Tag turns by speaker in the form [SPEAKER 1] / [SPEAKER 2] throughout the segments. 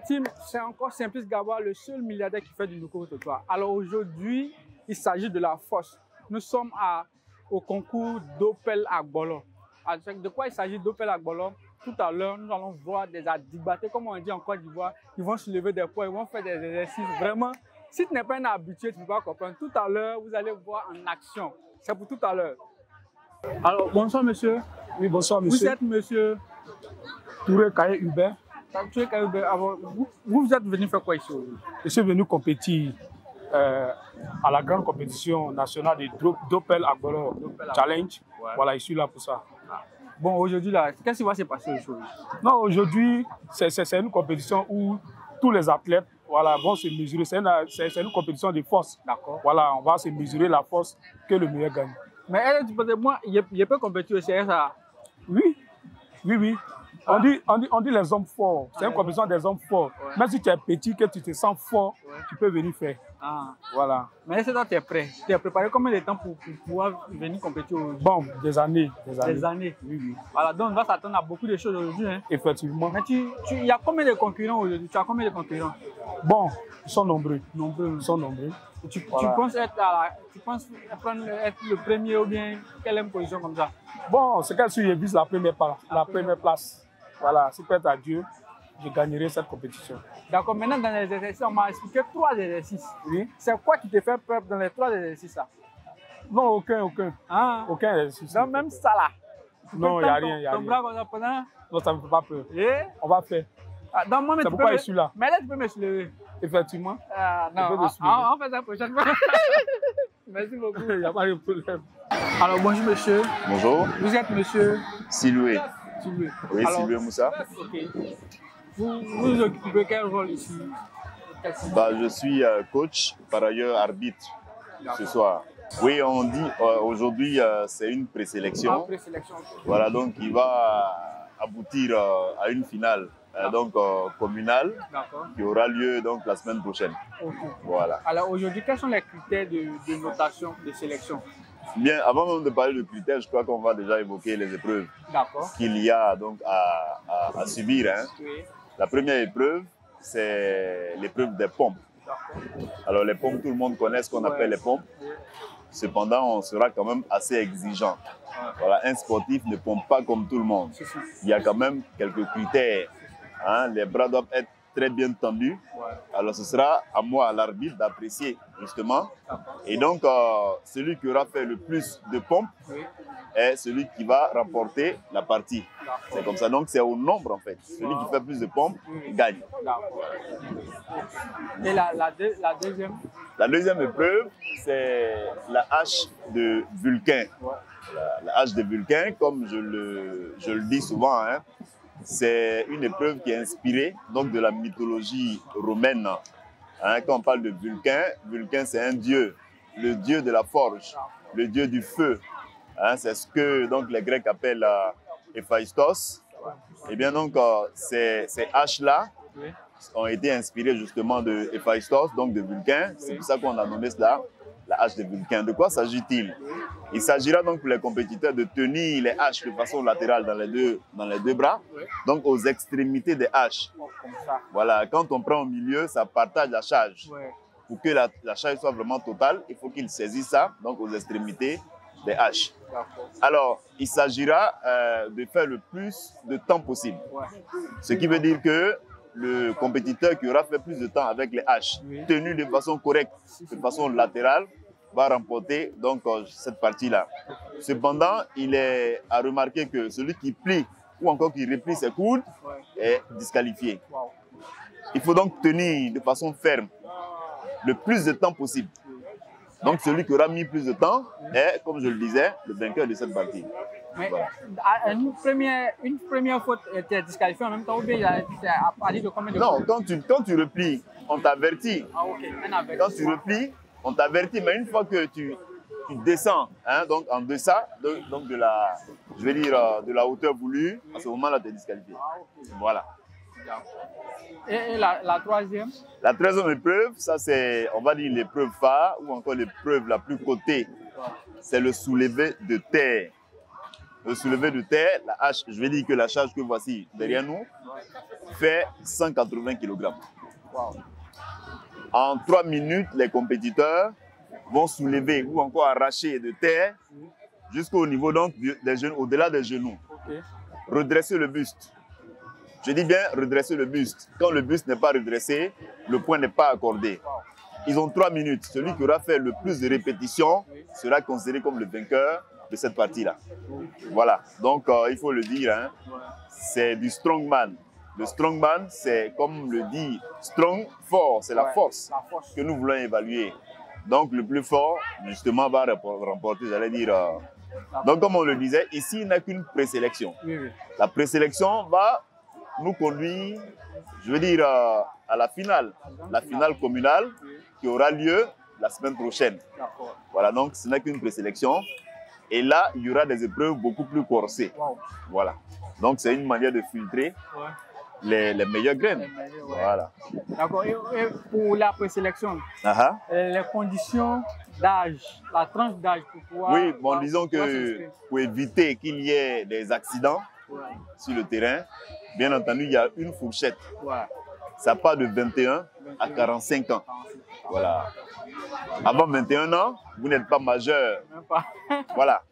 [SPEAKER 1] la team, c'est encore Simplice Gabouard, le seul milliardaire qui fait du micro-trottoir. Alors aujourd'hui, il s'agit de la force. Nous sommes au concours d'Opel Agbolo. De quoi il s'agit d'Opel Agbolo? Tout à l'heure, nous allons voir des adibatés, comme on dit en Côte d'Ivoire. Ils vont soulever des poids, ils vont faire des exercices. Vraiment, si tu n'es pas un habitué, tu ne peux pas comprendre. Tout à l'heure, vous allez voir en action. C'est pour tout à l'heure. Alors, bonsoir monsieur.
[SPEAKER 2] Oui, bonsoir monsieur.
[SPEAKER 1] Vous êtes monsieur
[SPEAKER 2] Touré Kaye Hubert.
[SPEAKER 1] Vous êtes venu faire quoi ici aujourd'hui?
[SPEAKER 2] Je suis venu compétir à la grande compétition nationale d'Opel Agbolo Challenge. Ouais. Voilà, je suis là pour ça.
[SPEAKER 1] Ah. Bon, aujourd'hui, qu'est-ce qui va se passer aujourd'hui?
[SPEAKER 2] Non, aujourd'hui, c'est une compétition où tous les athlètes vont se mesurer. C'est une compétition de force. D'accord. Voilà, on va se mesurer la force que le meilleur gagne.
[SPEAKER 1] Mais moi, il peut compétir au CSA?
[SPEAKER 2] Oui, oui, oui. On dit les hommes forts. C'est une compétition des hommes forts. Ouais. Même si tu es petit, que tu te sens fort, ouais, tu peux venir faire. Ah. Voilà.
[SPEAKER 1] Mais est-ce que tu es prêt? Tu es préparé combien de temps pour pouvoir venir compétir aujourd'hui?
[SPEAKER 2] Bon, des années.
[SPEAKER 1] Des années? Oui, oui. Voilà, donc on va s'attendre à beaucoup de choses aujourd'hui. Hein?
[SPEAKER 2] Effectivement.
[SPEAKER 1] Mais il y a combien de concurrents aujourd'hui? Tu as combien de concurrents?
[SPEAKER 2] Bon, ils sont nombreux.
[SPEAKER 1] Ils
[SPEAKER 2] sont nombreux.
[SPEAKER 1] Tu penses être prendre le premier ou bien quelle position comme ça?
[SPEAKER 2] Bon, c'est qu'elle je vise la première place. Voilà, si peut-être à Dieu, je gagnerai cette compétition.
[SPEAKER 1] D'accord, maintenant dans les exercices, on m'a expliqué 3 exercices. Oui. C'est quoi qui te fait peur dans les 3 exercices là?
[SPEAKER 2] Non, aucun.
[SPEAKER 1] Ah.
[SPEAKER 2] Aucun exercice.
[SPEAKER 1] Donc même ça là?
[SPEAKER 2] Non, il n'y a rien.
[SPEAKER 1] Ton bras comme ça pendant?
[SPEAKER 2] Non, ça ne me fait pas peur.
[SPEAKER 1] Et?
[SPEAKER 2] On va faire.
[SPEAKER 1] Ah, c'est
[SPEAKER 2] pourquoi je suis là.
[SPEAKER 1] Mais là, tu peux me soulever.
[SPEAKER 2] Effectivement.
[SPEAKER 1] Ah, non, on fait ça la prochaine fois. Merci beaucoup.
[SPEAKER 2] Il n'y a pas de problème.
[SPEAKER 1] Alors, bonjour monsieur.
[SPEAKER 3] Bonjour.
[SPEAKER 1] Vous êtes monsieur?
[SPEAKER 3] Siloué. Oui, Siloué Moussa.
[SPEAKER 1] Ok. Vous occupez quel rôle ici?
[SPEAKER 3] Je suis coach, par ailleurs arbitre ce soir. Oui, on dit aujourd'hui c'est une présélection. Voilà, donc il va aboutir à une finale communale qui aura lieu donc la semaine prochaine. Okay. Voilà.
[SPEAKER 1] Alors aujourd'hui, quels sont les critères de notation, de sélection?
[SPEAKER 3] Bien, avant même de parler de critères, je crois qu'on va déjà évoquer les épreuves qu'il y a donc à subir. Hein. Oui. La première épreuve, c'est l'épreuve des pompes. Alors les pompes, tout le monde connaît ce qu'on appelle les pompes. Cependant, on sera quand même assez exigeant. Voilà, un sportif ne pompe pas comme tout le monde. Il y a quand même quelques critères. Hein. Les bras doivent être très bien tendus. Alors ce sera à moi, à l'arbitre, d'apprécier justement. Et donc, celui qui aura fait le plus de pompes est celui qui va remporter la partie. C'est comme ça. Donc c'est au nombre en fait. Celui qui fait plus de pompes gagne.
[SPEAKER 1] Et la deuxième?
[SPEAKER 3] La deuxième épreuve, c'est la hache de Vulcain. La hache de Vulcain, comme je le dis souvent, hein, c'est une épreuve qui est inspirée donc, de la mythologie romaine. Hein, quand on parle de Vulcain, Vulcain c'est un dieu, le dieu de la forge, le dieu du feu. Hein, c'est ce que donc, les Grecs appellent Héphaïstos. Et bien donc, ces haches-là ont été inspirées justement de Héphaïstos, donc de Vulcain. C'est pour ça qu'on a nommé cela la hache de Vulcain. De quoi s'agit-il? Il s'agira donc pour les compétiteurs de tenir les haches de façon latérale dans les deux bras, donc aux extrémités des haches. Voilà, quand on prend au milieu, ça partage la charge. Pour que la charge soit vraiment totale, il faut qu'il saisisse ça, donc aux extrémités des haches. Alors, il s'agira de faire le plus de temps possible. Ce qui veut dire que le compétiteur qui aura fait plus de temps avec les haches, tenu de façon correcte, de façon latérale, va remporter donc cette partie-là. Cependant, il est à remarquer que celui qui plie ou encore qui replie ses coudes est disqualifié. Il faut donc tenir de façon ferme le plus de temps possible. Donc celui qui aura mis plus de temps est, comme je le disais, le vainqueur de cette partie.
[SPEAKER 1] Mais voilà. une première faute était disqualifiée en même temps ou bien il a parlé de combien de
[SPEAKER 3] fois? Non, quand tu replies, on t'avertit.
[SPEAKER 1] Ah, ok.
[SPEAKER 3] Quand tu replies, on t'avertit, mais une fois que tu descends, hein, donc en deçà donc de la, je vais dire, de la hauteur voulue, à ce moment-là, tu es disqualifié. Ah, okay. Voilà.
[SPEAKER 1] Et la troisième?
[SPEAKER 3] La troisième épreuve, ça c'est, on va dire, l'épreuve phare ou encore l'épreuve la plus cotée. C'est le soulevé de terre. Le soulevé de terre, la hache, je vais dire que la charge que voici derrière nous, fait 180 kg.
[SPEAKER 1] Wow.
[SPEAKER 3] En 3 minutes, les compétiteurs vont soulever ou encore arracher de terre jusqu'au niveau donc des genoux, au-delà des genoux.
[SPEAKER 1] Okay.
[SPEAKER 3] Redresser le buste. Je dis bien redresser le buste. Quand le buste n'est pas redressé, le point n'est pas accordé.
[SPEAKER 1] Wow.
[SPEAKER 3] Ils ont 3 minutes. Celui qui aura fait le plus de répétitions sera considéré comme le vainqueur de cette partie-là. Voilà. Donc, il faut le dire, hein, c'est du strongman. Le strongman, c'est comme le dit strong, fort. C'est la force que nous voulons évaluer. Donc, le plus fort, justement, va remporter, j'allais dire. Donc, comme on le disait, ici, il n'y a qu'une présélection. La présélection va nous conduire, je veux dire, à la finale communale qui aura lieu la semaine prochaine. Voilà, donc ce n'est qu'une présélection. Et là, il y aura des épreuves beaucoup plus corsées. Voilà. Donc, c'est une manière de filtrer les meilleures graines. Voilà.
[SPEAKER 1] D'accord. Et pour la présélection, les conditions d'âge, la tranche d'âge pour pouvoir...
[SPEAKER 3] Oui, bon, disons que pour éviter qu'il y ait des accidents sur le terrain, bien entendu, il y a une fourchette. Ça part de 21 à 45 ans. Voilà. Avant 21 ans, vous n'êtes pas majeur. Voilà.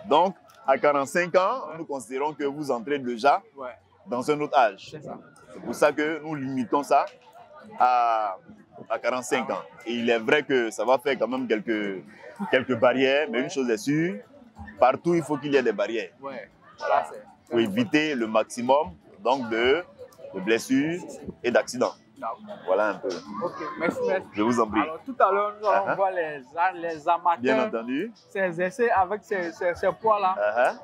[SPEAKER 3] Donc, à 45 ans, nous considérons que vous entrez déjà dans un autre âge. C'est pour ça que nous limitons ça à 45 ans. Et il est vrai que ça va faire quand même quelques barrières, mais une chose est sûre, partout il faut qu'il y ait des barrières. Voilà. Pour éviter le maximum donc de blessures et d'accidents. Voilà un peu.
[SPEAKER 1] Ok, merci, merci.
[SPEAKER 3] Je vous en prie.
[SPEAKER 1] Alors, tout à l'heure, nous allons voir les amateurs
[SPEAKER 3] bien entendu
[SPEAKER 1] s'exercer avec ces poids-là.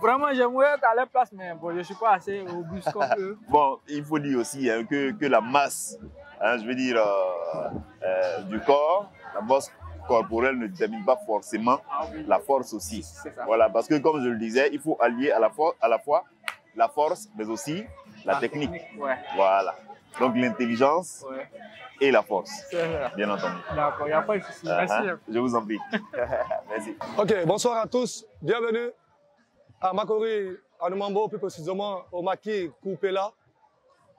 [SPEAKER 1] Vraiment, j'aimerais être à leur place, mais bon, je ne suis pas assez robuste comme eux.
[SPEAKER 3] Bon, il faut dire aussi hein, que la masse, hein, je veux dire, du corps, la masse corporelle ne détermine pas forcément la force aussi. Voilà, parce que comme je le disais, il faut allier à la fois la force, mais aussi la technique. Voilà. Donc l'intelligence et la force, bien entendu.
[SPEAKER 1] D'accord, il n'y a pas de souci. Merci.
[SPEAKER 3] Je vous en prie. Merci.
[SPEAKER 4] Ok, bonsoir à tous. Bienvenue à Makori, à Numambo, plus précisément au Maki Koupela,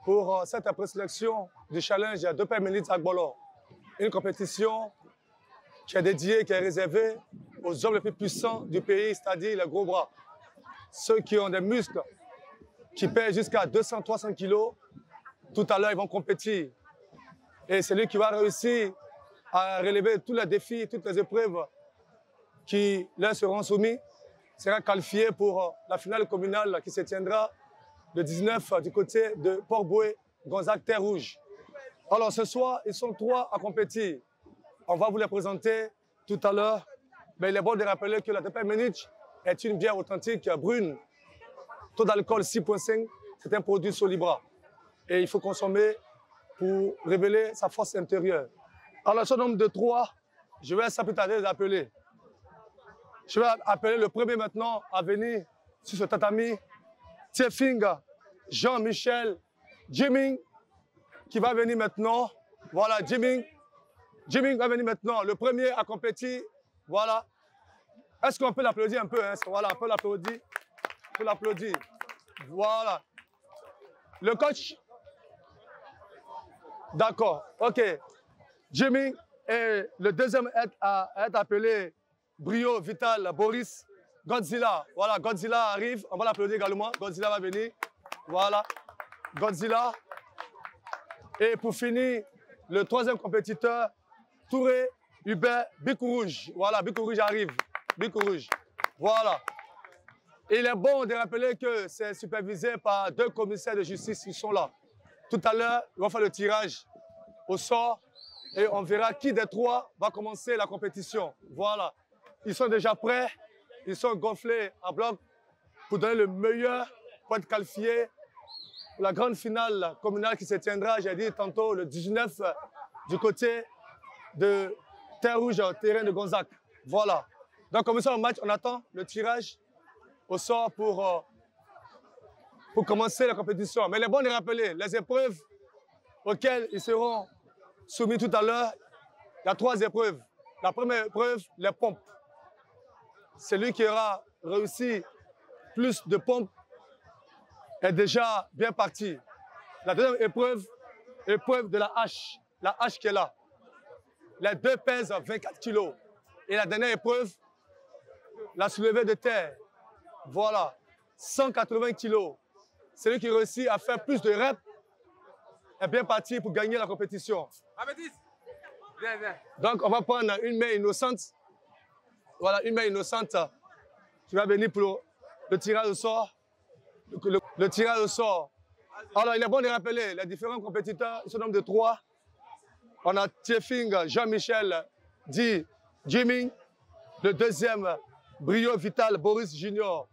[SPEAKER 4] pour cette présélection du challenge de Dopel Minutes Agbolo. Une compétition qui est dédiée, qui est réservée aux hommes les plus puissants du pays, c'est-à-dire les gros bras. Ceux qui ont des muscles qui pèsent jusqu'à 200-300 kilos, tout à l'heure, ils vont compétir. Et celui qui va réussir à relever tous les défis, toutes les épreuves qui leur seront soumis, sera qualifié pour la finale communale qui se tiendra le 19 du côté de Port-Boué, Gonzague Terre Rouge. Alors ce soir, ils sont 3 à compétir. On va vous les présenter tout à l'heure. Mais il est bon de rappeler que la Dopel Minutes est une bière authentique brune. Taux d'alcool 6,5, c'est un produit Solibra. Et il faut consommer pour révéler sa force intérieure. Alors, ce nombre de 3, je vais sans plus tarder les appeler. Je vais appeler le premier maintenant à venir sur ce tatami, Tiefinga, Jean-Michel, Jiming, qui va venir maintenant. Voilà, Jiming va venir maintenant, le premier à compétir. Voilà. Est-ce qu'on peut l'applaudir un peu hein? Voilà, on peut l'applaudir. On peut l'applaudir. Voilà. Le coach. D'accord, ok. Jimmy et le deuxième est appelé Brio, Vital, Boris, Godzilla. Voilà, Godzilla arrive. On va l'applaudir également. Godzilla va venir. Voilà, Godzilla. Et pour finir, le troisième compétiteur, Touré, Hubert, Bicourouge. Voilà, Bicourouge arrive. Bicourouge. Voilà. Et il est bon de rappeler que c'est supervisé par 2 commissaires de justice qui sont là. Tout à l'heure, ils vont faire le tirage au sort et on verra qui des 3 va commencer la compétition. Voilà. Ils sont déjà prêts, ils sont gonflés à bloc pour donner le meilleur pour être qualifiés pour la grande finale communale qui se tiendra, j'ai dit tantôt, le 19 du côté de Terre Rouge, terrain de Gonzague. Voilà. Donc, comme ça, au match, on attend le tirage au sort pour commencer la compétition. Mais il est bon de rappeler les épreuves auxquelles ils seront soumis tout à l'heure. Il y a 3 épreuves. La première épreuve, les pompes. Celui qui aura réussi plus de pompes est déjà bien parti. La deuxième épreuve, épreuve de la hache qui est là. Les deux pèsent 24 kilos. Et la dernière épreuve, la soulevée de terre. Voilà, 180 kilos. Celui qui réussit à faire plus de reps est bien parti pour gagner la compétition. Donc, on va prendre une main innocente. Voilà, une main innocente qui va venir pour le tirage au sort. Le tirage au sort. Alors, il est bon de rappeler les différents compétiteurs. Ils sont au nombre de 3. On a Tiefing Jean-Michel dit Jimmy. Le deuxième, Brio Vital Boris Junior.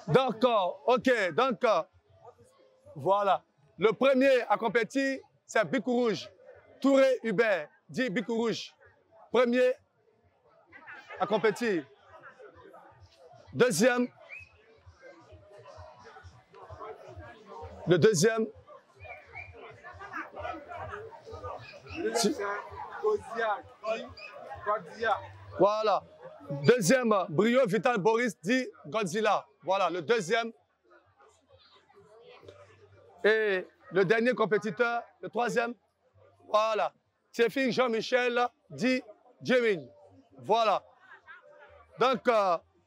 [SPEAKER 4] D'accord, ok, donc voilà. Le premier à compétir, c'est Bicou Rouge. Touré Hubert dit Bicou Rouge. Premier à compétir. Deuxième. Le deuxième. Voilà. Deuxième, Brio Vital Boris dit Godzilla. Voilà, le deuxième. Et le dernier compétiteur, le troisième. Voilà. Tiefing Jean-Michel dit Jimmy. Voilà. Donc,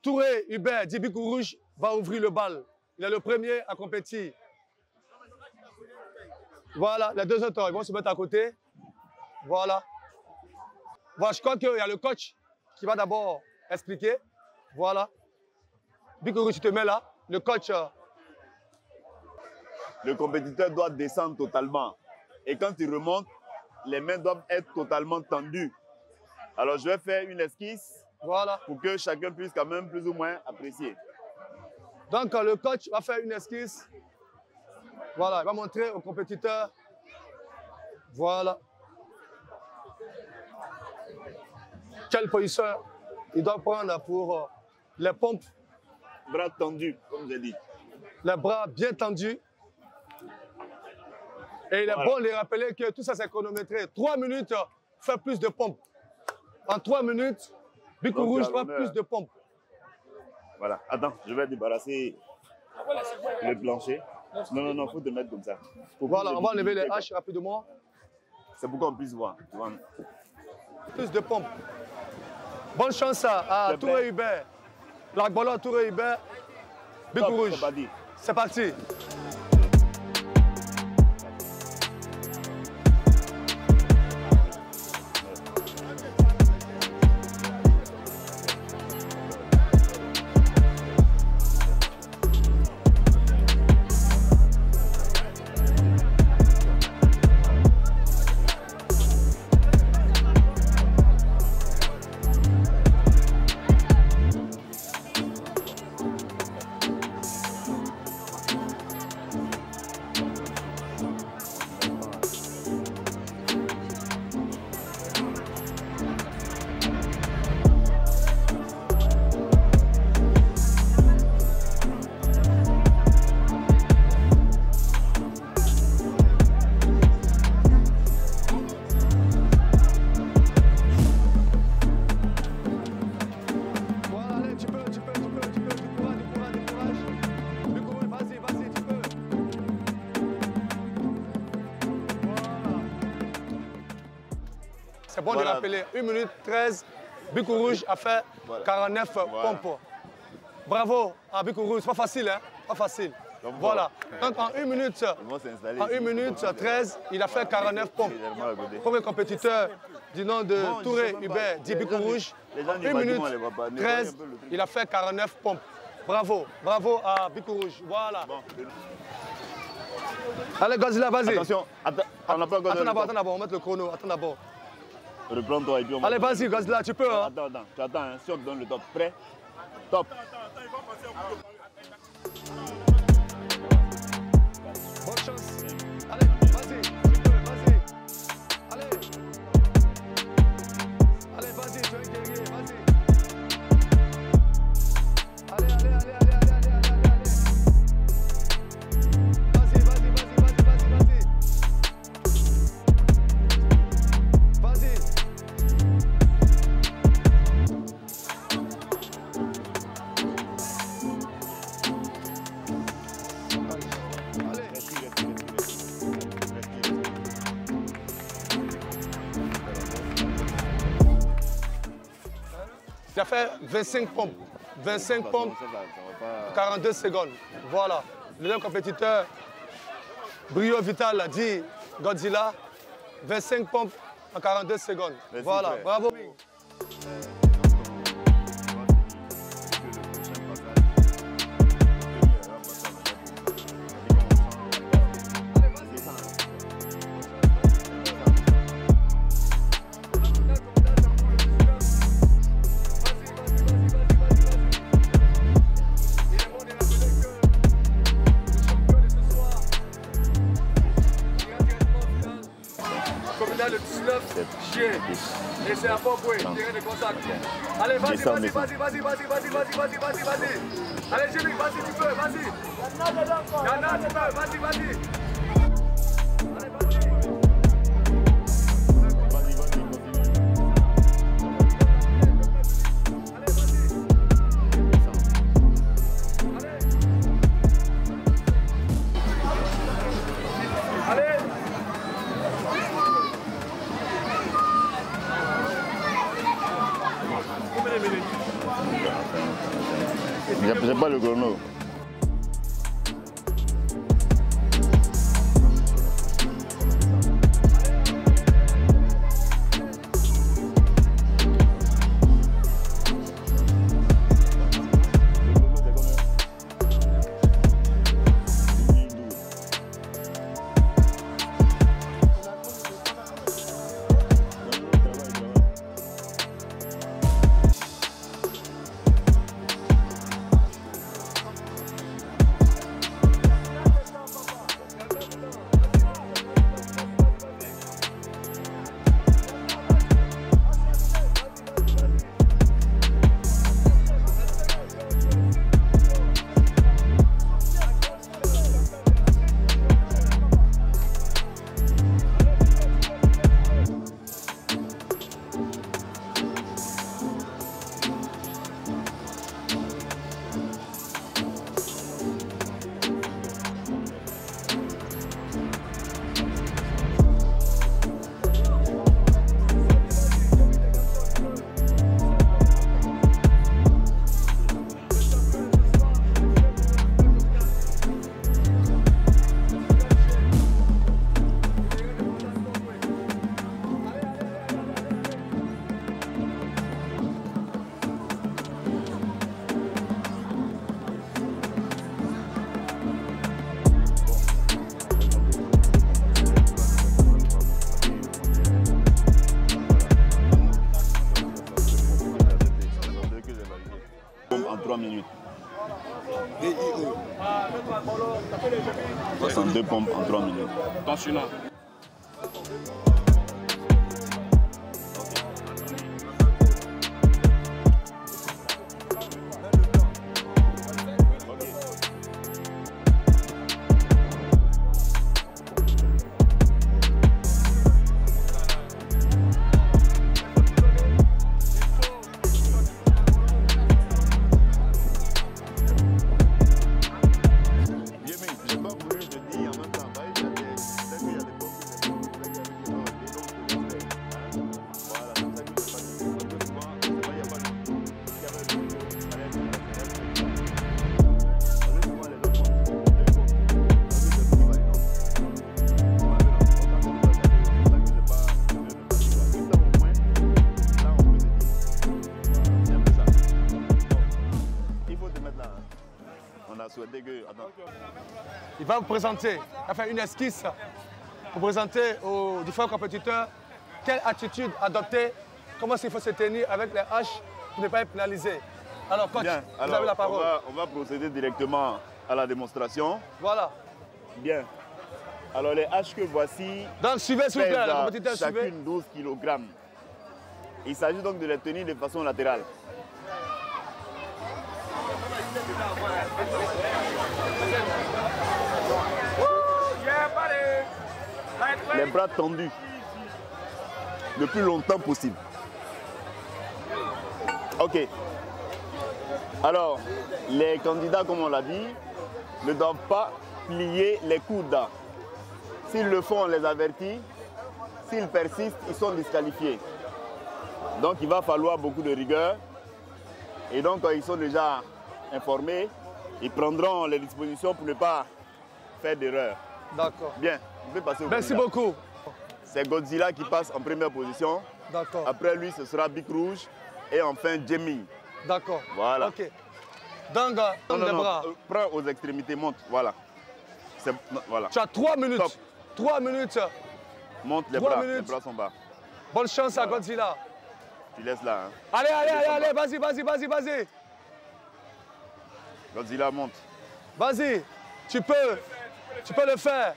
[SPEAKER 4] Touré Hubert dit Bicou Rouge va ouvrir le bal. Il est le premier à compétir. Voilà, les deux autres, ils vont se mettre à côté. Voilà. Voilà, je crois qu'il y a le coach qui va d'abord expliquer. Voilà. Bicou Rouge, tu te mets là. Le coach.
[SPEAKER 3] Le compétiteur doit descendre totalement. Et quand il remonte, les mains doivent être totalement tendues. Alors, je vais faire une esquisse
[SPEAKER 4] voilà.
[SPEAKER 3] Pour que chacun puisse quand même plus ou moins apprécier.
[SPEAKER 4] Donc, le coach va faire une esquisse. Voilà, il va montrer au compétiteur. Voilà. Quelle position il doit prendre pour les pompes.
[SPEAKER 3] Bras tendus, comme j'ai dit.
[SPEAKER 4] Les bras bien tendus. Et il est bon de les rappeler que tout ça c'est chronométré. 3 minutes, fait plus de pompes. En 3 minutes, Bicou Rouge fait plus de pompes.
[SPEAKER 3] Voilà. Attends, je vais débarrasser le plancher. Non, il faut te mettre comme ça.
[SPEAKER 4] Voilà, on va enlever les haches rapidement.
[SPEAKER 3] C'est pour qu'on puisse voir.
[SPEAKER 4] Plus de pompes. Bonne chance à Touré Hubert. L'Agbolo Touré Hubert. Bicou Rouge. C'est parti. C'est bon de rappeler, 1 minute 13, Bicou Rouge a fait 49 pompes. Bravo à Bicou Rouge, c'est pas facile, hein? Pas facile. Donc, voilà. Donc en 1 minute 13, il a fait 49 pompes. Premier compétiteur du nom de Touré Hubert dit Bicou Rouge. En 1 minute 13, il a fait 49 pompes. Bravo, bravo à Bicou Rouge. Voilà. Allez, Godzilla, vas-y.
[SPEAKER 3] Attention, attends
[SPEAKER 4] d'abord, on va mettre le chrono. Attends d'abord.
[SPEAKER 3] Reprends-toi et puis on va...
[SPEAKER 4] Allez, vas-y, Godzilla, tu peux. Hein?
[SPEAKER 3] Attends, tu attends, hein. Si on te donne le top. Prêt? Top.
[SPEAKER 4] Bonne chance. Allez, vas-y, tu peux, vas-y. Allez. Allez, vas-y, tu es un guerrier, vas-y. Allez, allez, allez, allez, allez, allez, allez, allez. Vas-y, vas-y, vas-y, vas-y, vas-y, vas-y. Vas-y. J'ai fait 25 pompes. 25 pompes, 42 secondes. Voilà. Le deuxième compétiteur, Brio Vital, a dit Godzilla, 25 pompes en 42 secondes.
[SPEAKER 3] Merci,
[SPEAKER 4] voilà,
[SPEAKER 3] frère.
[SPEAKER 4] bravo.
[SPEAKER 5] Le 19, chien. Et c'est un bon bruit, tiré de contact. Allez, vas-y. Allez, Jimmy, vas-y, tu peux, vas-y. Yana, tu peux, vas-y.
[SPEAKER 3] J'ai pas le chrono. En 3 minutes. 62 pompes en 3 minutes.
[SPEAKER 2] Attention là.
[SPEAKER 4] Il va vous présenter, enfin une esquisse pour présenter aux différents compétiteurs quelle attitude adopter, comment il faut se tenir avec les haches pour ne pas être pénalisé. Alors coach,
[SPEAKER 3] bien,
[SPEAKER 4] vous avez la parole.
[SPEAKER 3] On va procéder directement à la démonstration.
[SPEAKER 4] Voilà.
[SPEAKER 3] Bien. Alors les haches que voici
[SPEAKER 4] donc suivez s'il vous plaît, les compétiteurs suivez.
[SPEAKER 3] Chacune 12 kg. Il s'agit donc de les tenir de façon latérale. Les bras tendus le plus longtemps possible. Ok. Alors, les candidats, comme on l'a dit, ne doivent pas plier les coudes. S'ils le font, on les avertit. S'ils persistent, ils sont disqualifiés. Donc, il va falloir beaucoup de rigueur Et donc, ils sont déjà informés. Ils prendront les dispositions pour ne pas faire d'erreur.
[SPEAKER 4] D'accord.
[SPEAKER 3] Bien, on peut passer au
[SPEAKER 4] Merci
[SPEAKER 3] candidat.
[SPEAKER 4] beaucoup.
[SPEAKER 3] C'est Godzilla qui passe en première position.
[SPEAKER 4] D'accord.
[SPEAKER 3] Après lui, ce sera Bic Rouge. Et enfin, Jamie.
[SPEAKER 4] D'accord.
[SPEAKER 3] Voilà.
[SPEAKER 4] Ok. Donc,
[SPEAKER 3] Non,
[SPEAKER 4] les bras.
[SPEAKER 3] prends aux extrémités, monte. Voilà. Voilà.
[SPEAKER 4] Tu as 3 minutes.
[SPEAKER 3] Top.
[SPEAKER 4] 3 minutes.
[SPEAKER 3] Monte les
[SPEAKER 4] 3
[SPEAKER 3] bras.
[SPEAKER 4] minutes.
[SPEAKER 3] Les bras sont bas.
[SPEAKER 4] Bonne chance
[SPEAKER 3] Voilà.
[SPEAKER 4] à Godzilla.
[SPEAKER 3] Tu laisses là. Hein.
[SPEAKER 4] Allez, allez, allez,
[SPEAKER 3] Descends
[SPEAKER 4] allez,
[SPEAKER 3] bas.
[SPEAKER 4] vas-y, vas-y, vas-y, vas-y.
[SPEAKER 3] Godzilla monte.
[SPEAKER 4] Vas-y, tu peux le faire.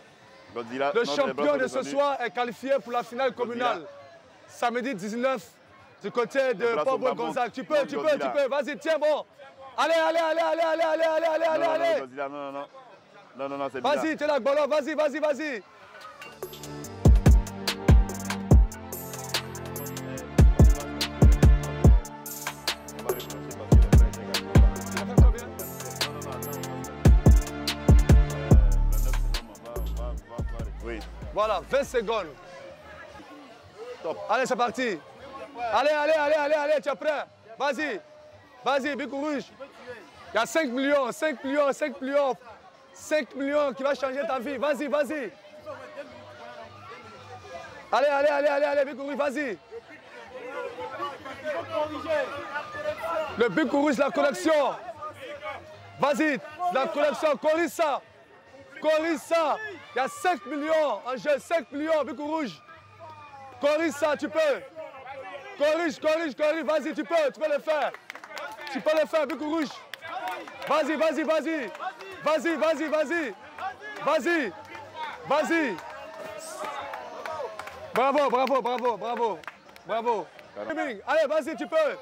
[SPEAKER 3] Godzilla,
[SPEAKER 4] Le
[SPEAKER 3] non, les bras
[SPEAKER 4] champion
[SPEAKER 3] sont
[SPEAKER 4] de ce
[SPEAKER 3] descendus.
[SPEAKER 4] soir est qualifié pour la finale communale. Samedi 19, du côté de
[SPEAKER 3] Les bras sont
[SPEAKER 4] Pablo
[SPEAKER 3] bas,
[SPEAKER 4] Gonzague.
[SPEAKER 3] monte.
[SPEAKER 4] Tu peux,
[SPEAKER 3] Monte,
[SPEAKER 4] tu peux,
[SPEAKER 3] Godzilla.
[SPEAKER 4] tu peux. Vas-y, tiens bon. Allez, allez, allez, allez, allez, allez, allez, allez, allez,
[SPEAKER 3] Non,
[SPEAKER 4] allez.
[SPEAKER 3] Godzilla, non, non, non. Non, non, non, c'est bizarre.
[SPEAKER 4] Vas-y, tu es là, Gbolo. Vas-y, vas-y, vas-y.
[SPEAKER 3] On va reprocher parce que les bras étaient également bas.
[SPEAKER 4] Tu vas faire combien?
[SPEAKER 3] Non, non, non, attends, on va faire 29 secondes, on va oui.
[SPEAKER 4] Voilà, 20 secondes.
[SPEAKER 3] Top.
[SPEAKER 4] Allez, c'est parti. Allez, allez, allez, allez, allez, tu es prêt? Vas-y. Vas-y, Bic Rouge. Il y a 5 millions, 5 millions, 5 millions. 5 millions qui va changer ta vie. Vas-y, vas-y. Allez, allez, allez, allez, allez, Bic Rouge, vas-y. Le Bic Rouge, la collection. Vas-y, la collection, Corissa. Corissa. Il y a 5 millions en jeu, 5 millions, Bic Rouge. Corissa, tu peux. Corrige, corrige, corrige, vas-y, tu peux le faire. Tu peux le faire, Bic Rouge. Vas-y, vas-y, vas-y. Vas-y, vas-y, vas-y. Vas-y. Vas-y. Bravo, bravo, bravo, bravo. Bravo. Allez, vas-y, tu peux.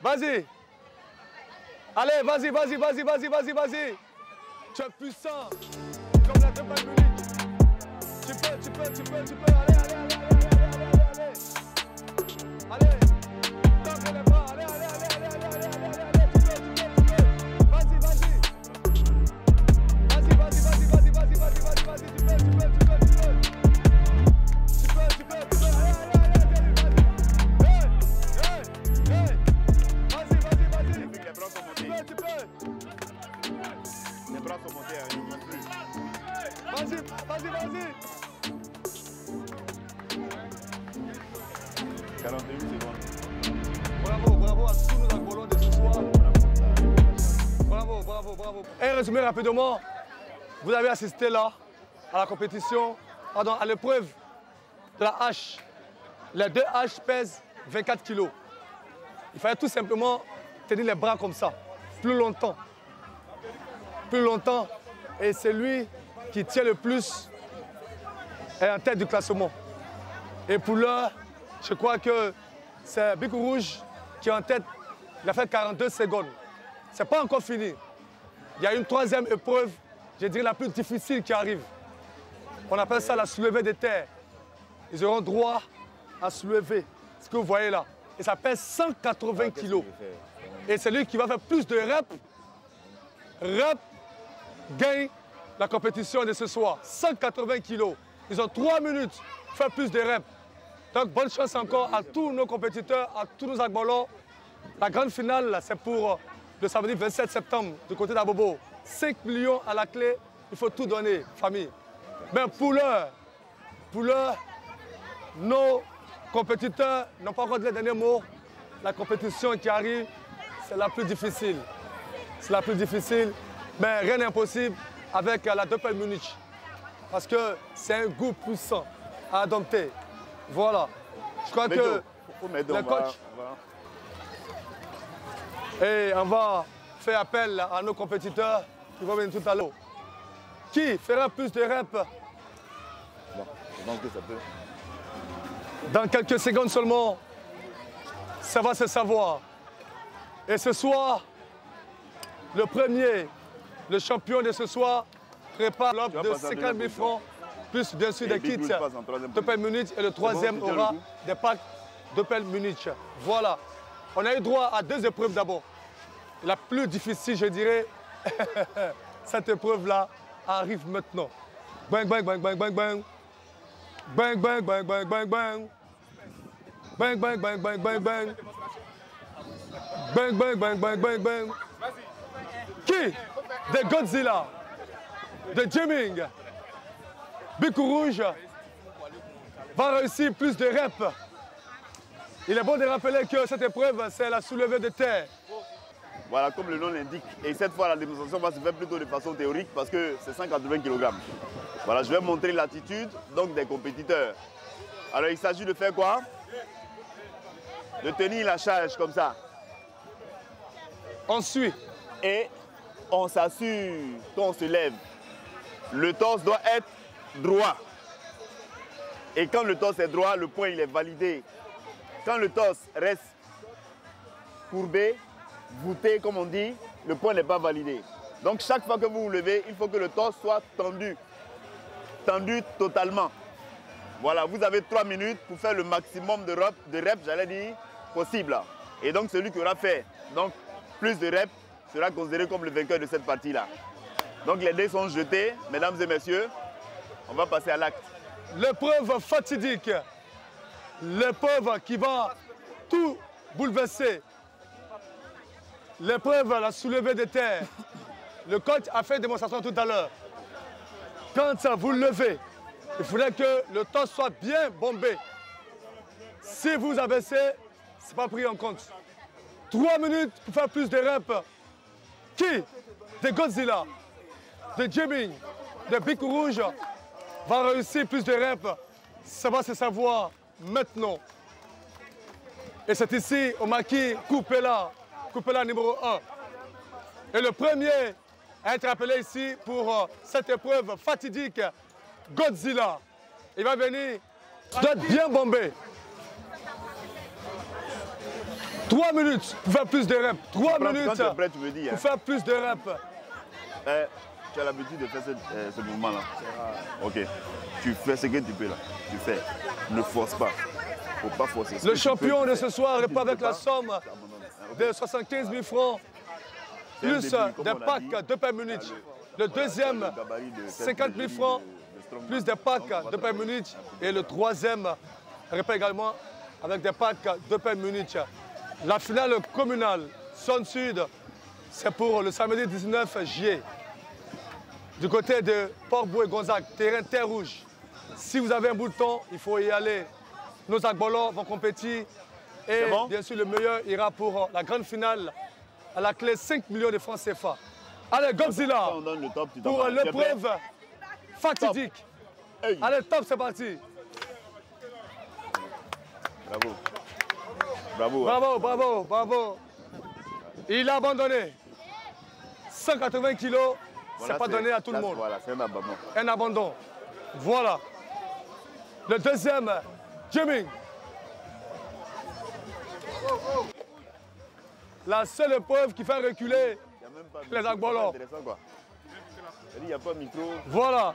[SPEAKER 4] Vas-y. Allez, vas-y, vas-y, vas-y, vas-y, vas-y, vas-y. Tu es puissant. Comme la deuxième minute. Tu peux, tu peux, tu peux, tu peux. Allez, allez, allez, allez, allez, allez, allez. Allez. Tends les bras. Allez, allez, allez, allez, allez, allez, allez, allez. Tu peux, tu peux, tu peux. Vas-y, vas-y. Vas-y, vas-y, vas-y, vas-y, vas-y, vas-y, vas-y, vas-y. Tu peux, tu peux, tu peux, tu peux. Tu peux, tu peux, tu peux. Allez, allez, allez, allez, vas-y. Hey, hey, hey. Vas-y, vas-y, vas-y.
[SPEAKER 3] Les bras sont
[SPEAKER 4] Tu
[SPEAKER 3] montés.
[SPEAKER 4] peux, tu peux.
[SPEAKER 3] Les bras sont montés, hein, ils ne bougent plus.
[SPEAKER 4] Vas-y, vas-y, vas-y.
[SPEAKER 3] 41 secondes.
[SPEAKER 4] Bravo, bravo à tous nos Agbolons de ce soir. Bravo, bravo, bravo. Et résumé rapidement, vous avez assisté là à la compétition, pardon, à l'épreuve de la hache. Les deux haches pèsent 24 kilos. Il fallait tout simplement tenir les bras comme ça, plus longtemps. Plus longtemps. Et c'est lui qui tient le plus est en tête du classement. Et pour l'heure, je crois que c'est Bic Rouge qui est en tête. Il a fait 42 secondes. Ce n'est pas encore fini. Il y a une troisième épreuve, je dirais la plus difficile qui arrive. On appelle ça la soulevée de terre. Ils auront droit à soulever ce que vous voyez là. Et ça pèse 180 kilos. Et c'est lui qui va faire plus de reps. Reps gagne la compétition de ce soir. 180 kilos. Ils ont 3 minutes pour faire plus de reps. Donc bonne chance encore à tous nos compétiteurs, à tous nos Agbolons. La grande finale, c'est pour le samedi 27 septembre du côté d'Abobo. 5 millions à la clé, il faut tout donner, famille. Mais pour l'heure, nos compétiteurs n'ont pas encore dit les derniers mots. La compétition qui arrive, c'est la plus difficile. C'est la plus difficile, mais rien n'est impossible avec la Doppel Munich. Parce que c'est un goût puissant à adopter. Voilà. Je crois que le coach... Et on va faire appel à nos compétiteurs qui vont venir tout à l'heure. Qui fera plus de reps?
[SPEAKER 3] Donc ça peut.
[SPEAKER 4] Dans quelques secondes seulement, ça va se savoir. Et ce soir, le premier, le champion de ce soir, prépare l'offre de 50 000 francs, plus bien sûr des kits Doppel Munich, et le troisième aura des packs Doppel Munich. Voilà. On a eu droit à 2 épreuves d'abord. La plus difficile, je dirais, cette épreuve-là arrive maintenant. Bang, bang, bang, bang, bang, bang. Bang, bang, bang, bang, bang, bang. Bang, bang, bang, bang, bang, bang. Bang, bang, bang, bang, bang, bang. Qui de Godzilla, de Jiming, Bicou Rouge, va réussir plus de reps. Il est bon de rappeler que cette épreuve, c'est la soulevée de terre.
[SPEAKER 3] Voilà, comme le nom l'indique. Et cette fois, la démonstration va se faire plutôt de façon théorique parce que c'est 180 kg. Voilà, je vais montrer l'attitude donc des compétiteurs. Alors, il s'agit de faire quoi? De tenir la charge comme ça.
[SPEAKER 4] On suit.
[SPEAKER 3] Et on s'assure qu'on se lève. Le torse doit être droit. Et quand le torse est droit, le point il est validé. Quand le torse reste courbé, voûté comme on dit, le point n'est pas validé. Donc chaque fois que vous vous levez, il faut que le torse soit tendu. Tendu totalement. Voilà, vous avez 3 minutes pour faire le maximum de reps, j'allais dire, possible. Et donc celui qui aura fait donc, plus de reps sera considéré comme le vainqueur de cette partie-là. Donc les dés sont jetés, mesdames et messieurs. On va passer à l'acte.
[SPEAKER 4] L'épreuve fatidique. L'épreuve qui va tout bouleverser. L'épreuve, la soulevée de terre. Le coach a fait une démonstration tout à l'heure. Quand vous levez, il faudrait que le torse soit bien bombé. Si vous abaissez, ce n'est pas pris en compte. 3 minutes pour faire plus de reps. Qui de Godzilla, de Jiming, de Bicou Rouge va réussir plus de reps? Ça va se savoir maintenant. Et c'est ici au maquis Coupella numéro 1. Et le premier à être appelé ici pour cette épreuve fatidique, Godzilla. Il va venir, doit être bien bombé. 3 minutes pour faire plus de reps. 3 minutes
[SPEAKER 3] quand tu es prêt, tu me dis,
[SPEAKER 4] pour faire plus de reps.
[SPEAKER 3] Tu as l'habitude de faire ce mouvement-là. Ok. Tu fais ce que tu peux là. Tu fais. Ne force pas. Il ne faut pas forcer.
[SPEAKER 4] Le champion de ce soir repart avec la somme de 75 000 francs, plus des packs de pain Munich. Le deuxième, 50 000 francs, plus des packs de pain Munich. Et le troisième repart également avec des packs de pain Munich. La finale communale Zone-Sud, c'est pour le samedi 19 juillet. Du côté de Port-Bouët-Gonzague, terrain terre rouge. Si vous avez un bout de temps, il faut y aller. Nos agbolons vont compétir. Et bon, bien sûr, le meilleur ira pour la grande finale. À la clé, 5 millions de francs CFA. Allez, Godzilla, pour l'épreuve fatidique. Hey. Allez, top, c'est parti.
[SPEAKER 3] Bravo. Bravo.
[SPEAKER 4] Bravo, bravo, bravo. Il a abandonné. 180 kilos, voilà, c'est pas donné à tout le monde.
[SPEAKER 3] Voilà, c'est un abandon.
[SPEAKER 4] Un abandon. Voilà. Le deuxième, Jiming. La seule épreuve qui fait reculer les agbolons.
[SPEAKER 3] Il n'y a pas de micro.
[SPEAKER 4] Voilà.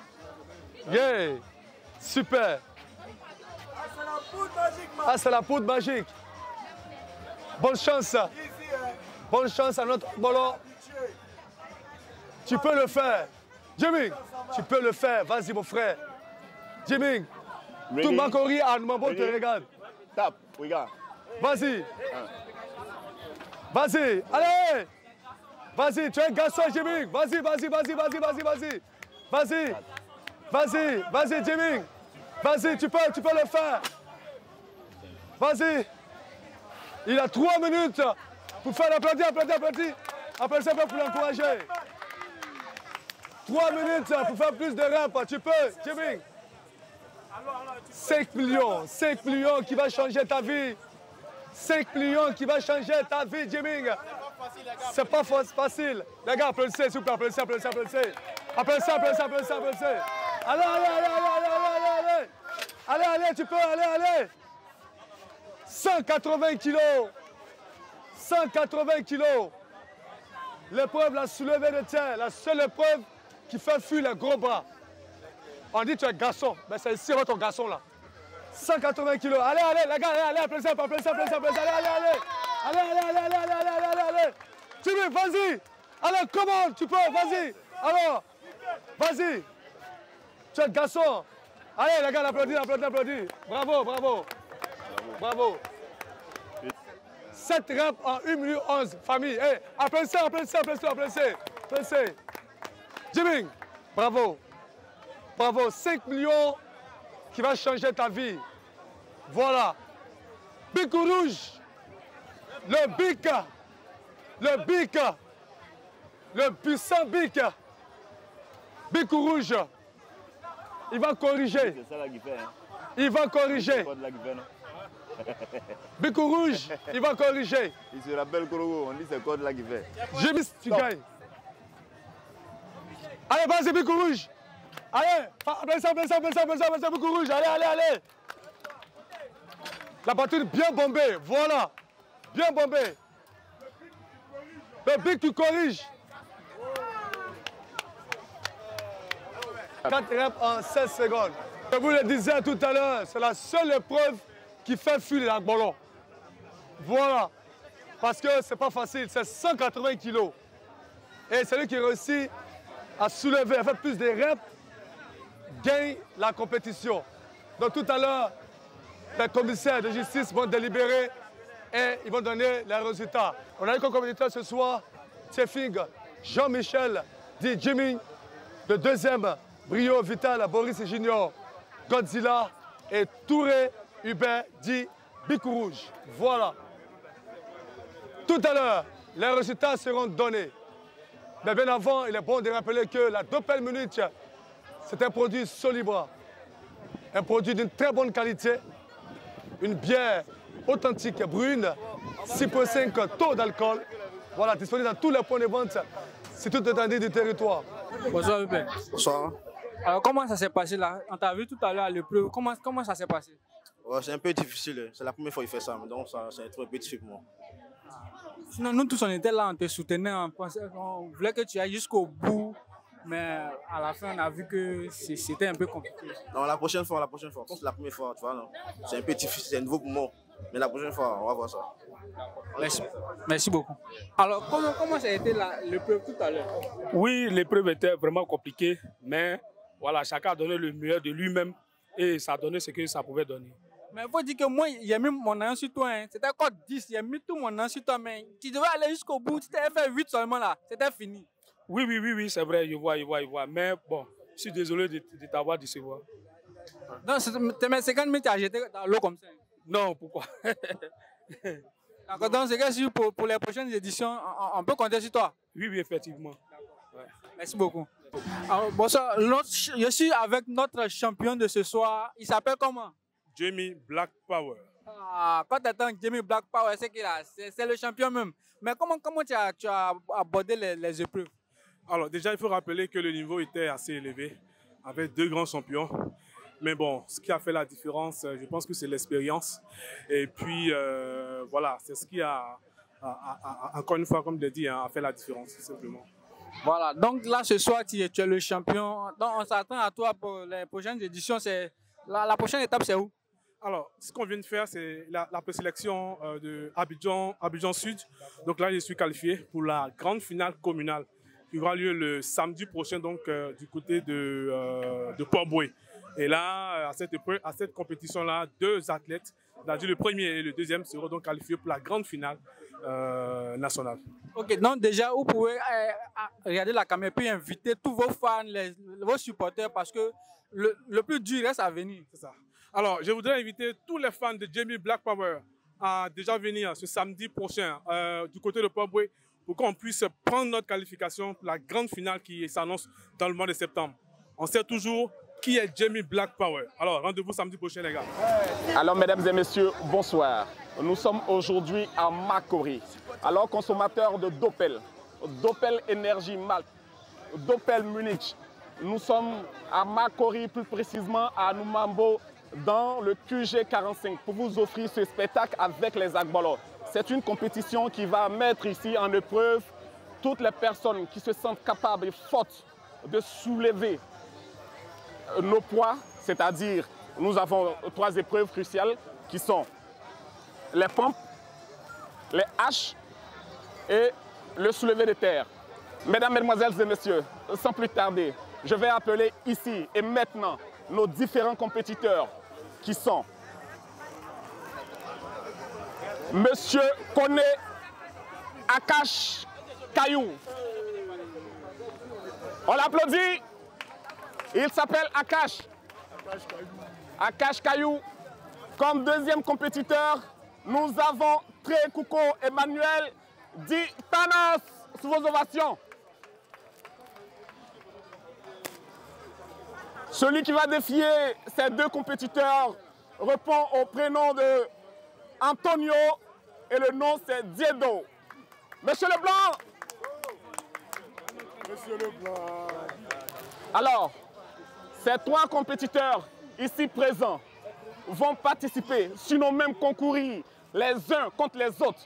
[SPEAKER 4] Yeah. Super. Ah, c'est la poudre magique. Bonne chance. Bonne chance à notre agbolon. Tu peux le faire. Jiming, tu peux le faire. Vas-y, mon frère. Jiming, tout Makori à Numambo te regarde.
[SPEAKER 3] Tape, regarde.
[SPEAKER 4] Vas-y. Vas-y, allez. Vas-y, tu es un garçon, Jiming. Vas-y, vas-y, vas-y, vas-y, vas-y, vas-y. Vas-y. Vas-y, vas-y, Jiming. Vas-y, tu peux le faire. Vas-y. Il a 3 minutes pour faire l'applaudir, applaudir, applaudir. Applaudissez pour l'encourager. 3 minutes pour faire plus de reps. Tu peux, Jiming. 5 millions qui va changer ta vie. 5 millions qui va changer ta vie, Jiming. C'est pas facile. Les gars, applaudissez, s'il vous plaît, applaudissez, applaudissez, applaudissez. Applaudissez, applaudissez, applaudissez, applaudissez. Allez, allez, allez, allez, allez, allez, allez. Allez, allez, tu peux, allez, allez. 180 kilos. 180 kilos. L'épreuve, la soulevée de terre, la seule épreuve qui fait fuir les gros bras. On dit tu es garçon, mais c'est ici votre garçon là. 180 kilos. Allez, allez, les gars, allez, allez, applaudissez, applaudissez, applaudissez, applaudissez. Allez, allez, allez. Allez, allez, allez, allez, allez, allez, allez, allez. Jimmy, vas-y. Allez, comment tu peux, vas-y. Alors, vas-y. Tu es garçon. Allez, les gars, applaudis, applaudis, applaudis. Bravo, bravo. Bravo. 7 reps en 1 minute 11. Famille, hey, applaudissez, applaudissez, applaudissez, applaudissez. Applaudissez. Jimmy, bravo. Bravo, 5 millions qui va changer ta vie. Voilà. Bic rouge. Le bic. Le bic. Le puissant bic. Bic rouge. Il va corriger.
[SPEAKER 3] C'est ça là qui fait. Hein.
[SPEAKER 4] Il va corriger. Bic rouge, il va corriger.
[SPEAKER 3] Il se rappelle Korogo, on dit c'est code là qui fait.
[SPEAKER 4] Jimmy, tu gagnes. Allez, vas-y, Bic rouge. Allez, applaudissez, Bic rouge. Allez, allez, allez. La poitrine bien bombée, voilà. Bien bombée. Le bic, tu corriges. 4 reps en 16 secondes. Je vous le disais tout à l'heure, c'est la seule épreuve qui fait fuir les agbolons. Voilà. Parce que c'est pas facile, c'est 180 kilos. Et celui qui réussit à soulever, à faire plus de reps, gagne la compétition. Donc tout à l'heure, les commissaires de justice vont délibérer et ils vont donner les résultats. On a eu comme compétiteur ce soir, Tchefing, Jean-Michel, dit Jimmy, le deuxième, Brio Vital, Boris Junior, Godzilla et Touré Hubert, dit Bic rouge. Voilà. Tout à l'heure, les résultats seront donnés. Mais bien avant, il est bon de rappeler que la Doppel Munich, c'est un produit Solibra. Un produit d'une très bonne qualité. Une bière authentique brune, 6,5 taux d'alcool. Voilà, disponible dans tous les points de vente, c'est toute l'étendue du territoire.
[SPEAKER 1] Bonsoir, Hubert.
[SPEAKER 6] Bonsoir.
[SPEAKER 1] Alors, comment ça s'est passé là? On t'a vu tout à l'heure à l'épreuve. Comment ça s'est passé?
[SPEAKER 6] Ouais, c'est un peu difficile. C'est la première fois qu'il fait ça, donc c'est un peu difficile pour moi.
[SPEAKER 1] Sinon, nous tous, on était là, on te soutenait, on voulait que tu ailles jusqu'au bout. Mais à la fin, on a vu que c'était un peu compliqué.
[SPEAKER 6] Non, la prochaine fois. Comme c'est la première fois, tu vois, c'est un peu difficile, c'est nouveau pour moi. Mais la prochaine fois, on va voir ça.
[SPEAKER 1] Merci beaucoup. Alors, comment ça a été l'épreuve tout à l'heure?
[SPEAKER 2] Oui, l'épreuve était vraiment compliquée, mais voilà, chacun a donné le meilleur de lui-même et ça a donné ce que ça pouvait donner.
[SPEAKER 1] Mais il faut dire que moi, j'ai mis mon nom sur toi. Hein. C'était encore 10, j'ai mis tout mon nom sur toi, mais tu devais aller jusqu'au bout. Tu t'avais fait 8 seulement là, c'était fini. Oui, c'est vrai, je vois. Mais bon, je suis désolé de t'avoir décevoir. Non, tes 50 minutes à jeter dans l'eau comme ça.
[SPEAKER 2] Non, pourquoi?
[SPEAKER 1] D'accord, donc c'est que pour les prochaines éditions, on peut compter sur toi.
[SPEAKER 2] Oui, effectivement.
[SPEAKER 1] Ouais. Merci beaucoup. Alors, bonsoir, je suis avec notre champion de ce soir. Il s'appelle comment?
[SPEAKER 7] Jamie Black Power.
[SPEAKER 1] Ah, quand tu attends Jamie Black Power, c'est le champion même. Mais comment tu as abordé les épreuves?
[SPEAKER 7] Alors déjà, il faut rappeler que le niveau était assez élevé, avec 2 grands champions. Mais bon, ce qui a fait la différence, je pense que c'est l'expérience. Et puis, voilà, c'est ce qui a, encore une fois, comme je l'ai dit, a fait la différence, tout simplement.
[SPEAKER 1] Voilà, donc là, ce soir, tu es le champion. Donc, on s'attend à toi pour les prochaines éditions. La prochaine étape, c'est où?
[SPEAKER 7] Alors, ce qu'on vient de faire, c'est la présélection de Abidjan Sud. Donc là, je suis qualifié pour la grande finale communale qui aura lieu le samedi prochain, donc du côté de Port-Boué. Et là, à cette compétition-là, 2 athlètes, c'est-à-dire le premier et le deuxième, seront donc qualifiés pour la grande finale nationale. Ok,
[SPEAKER 1] donc déjà, vous pouvez regarder la caméra et puis inviter tous vos fans, vos supporters, parce que le plus dur reste à venir.
[SPEAKER 7] C'est ça. Alors, je voudrais inviter tous les fans de Jamie Black Power à déjà venir ce samedi prochain du côté de Port-Boué pour qu'on puisse prendre notre qualification pour la grande finale qui s'annonce dans le mois de septembre. On sait toujours qui est Jamie Black Power. Alors, rendez-vous samedi prochain, les gars.
[SPEAKER 8] Alors, mesdames et messieurs, bonsoir. Nous sommes aujourd'hui à Makori. Alors, consommateurs de Doppel, Doppel Energy Malt, Doppel Munich. Nous sommes à Makori, plus précisément à Numambo, dans le QG 45, pour vous offrir ce spectacle avec les Agbolos. C'est une compétition qui va mettre ici en épreuve toutes les personnes qui se sentent capables et fortes de soulever nos poids, c'est-à-dire nous avons 3 épreuves cruciales qui sont les pompes, les haches et le soulevé de terre. Mesdames, Mesdemoiselles et Messieurs, sans plus tarder, je vais appeler ici et maintenant nos différents compétiteurs qui sont Monsieur Kone Akash Kayou. On l'applaudit. Il s'appelle Akash. Akash Kayou. Comme deuxième compétiteur, nous avons Trekouko Emmanuel dit Thanos sous vos ovations. Celui qui va défier ces deux compétiteurs répond au prénom de Antonio et le nom c'est Diedo. Monsieur Leblanc. Monsieur Leblanc. Alors, ces trois compétiteurs ici présents vont participer, sinon même concourir les uns contre les autres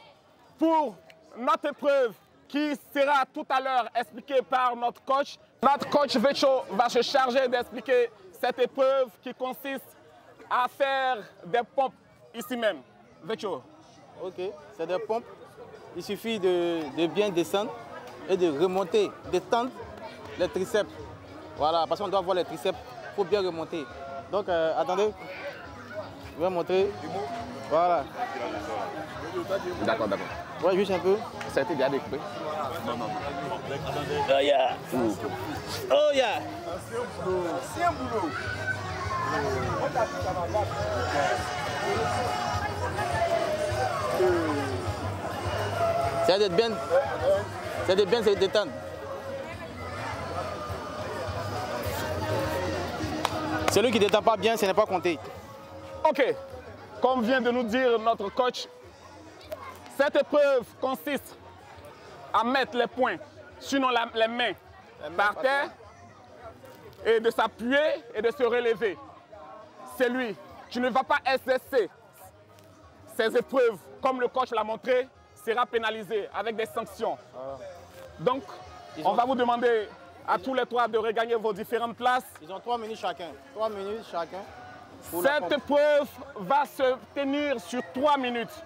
[SPEAKER 8] pour notre épreuve qui sera tout à l'heure expliquée par notre coach. Notre coach Vecho va se charger d'expliquer cette épreuve qui consiste à faire des pompes ici même. Vecho.
[SPEAKER 9] Ok, c'est des pompes. Il suffit de bien descendre et de remonter, d'étendre les triceps. Voilà, parce qu'on doit voir les triceps, il faut bien remonter. Donc, attendez, je vais montrer. Voilà.
[SPEAKER 8] D'accord, d'accord.
[SPEAKER 9] Ouais, juste un peu.
[SPEAKER 8] Ça a été bien découpé.
[SPEAKER 9] Non, non. Oh yeah. Oh yeah. C'est un boulot. C'est d'être bien. C'est de bien se détendre. Celui qui ne détend pas bien, ce n'est pas compté.
[SPEAKER 8] Ok. Comme vient de nous dire notre coach, cette épreuve consiste à mettre les poings, sinon les mains, par terre et de s'appuyer et de se relever. Celui qui ne va pas exercer ces épreuves, comme le coach l'a montré, sera pénalisé avec des sanctions. Donc, on va vous demander à tous les trois de regagner vos différentes places.
[SPEAKER 9] Ils ont 3 minutes chacun. 3 minutes chacun.
[SPEAKER 8] Cette épreuve va se tenir sur 3 minutes.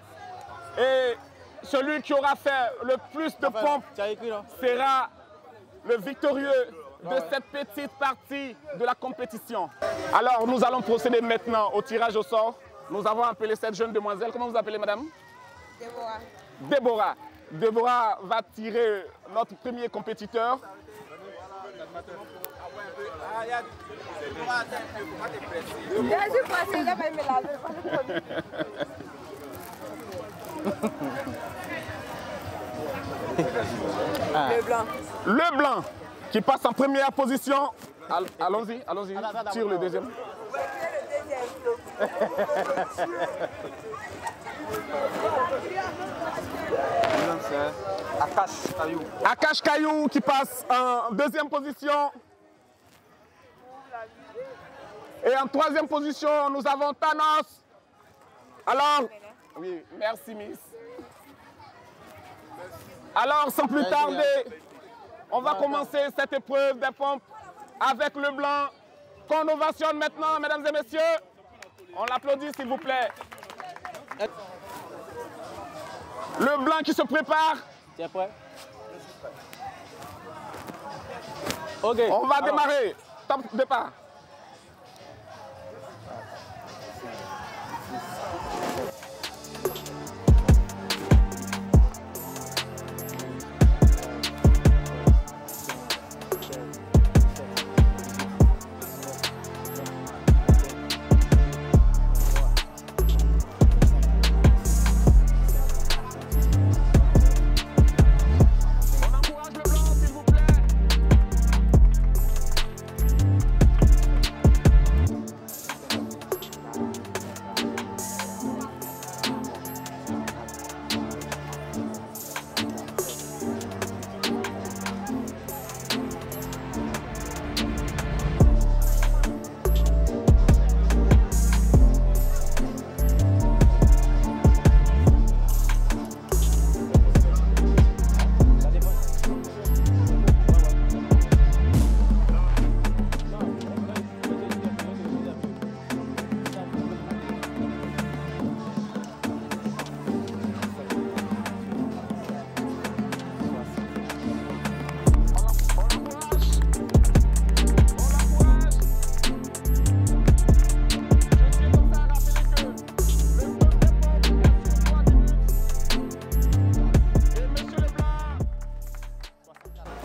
[SPEAKER 8] Et celui qui aura fait le plus de pompes sera le victorieux de cette petite partie de la compétition. Alors, nous allons procéder maintenant au tirage au sort. Nous avons appelé cette jeune demoiselle. Comment vous appelez, madame?
[SPEAKER 10] Déborah.
[SPEAKER 8] Déborah. Déborah va tirer notre premier compétiteur.
[SPEAKER 10] Le blanc.
[SPEAKER 8] Le blanc qui passe en première position. Allons-y, allons-y. Tire le deuxième.
[SPEAKER 9] Akash Kayou.
[SPEAKER 8] Akash Kayou qui passe en deuxième position. Et en troisième position, nous avons Thanos. Alors, oui, merci Miss. Alors, sans plus tarder, on va commencer cette épreuve des pompes avec le blanc qu'on ovationne maintenant, mesdames et messieurs. On l'applaudit, s'il vous plaît. Le blanc qui se prépare.
[SPEAKER 9] Tu es prêt? Ok.
[SPEAKER 8] On va démarrer. Top départ.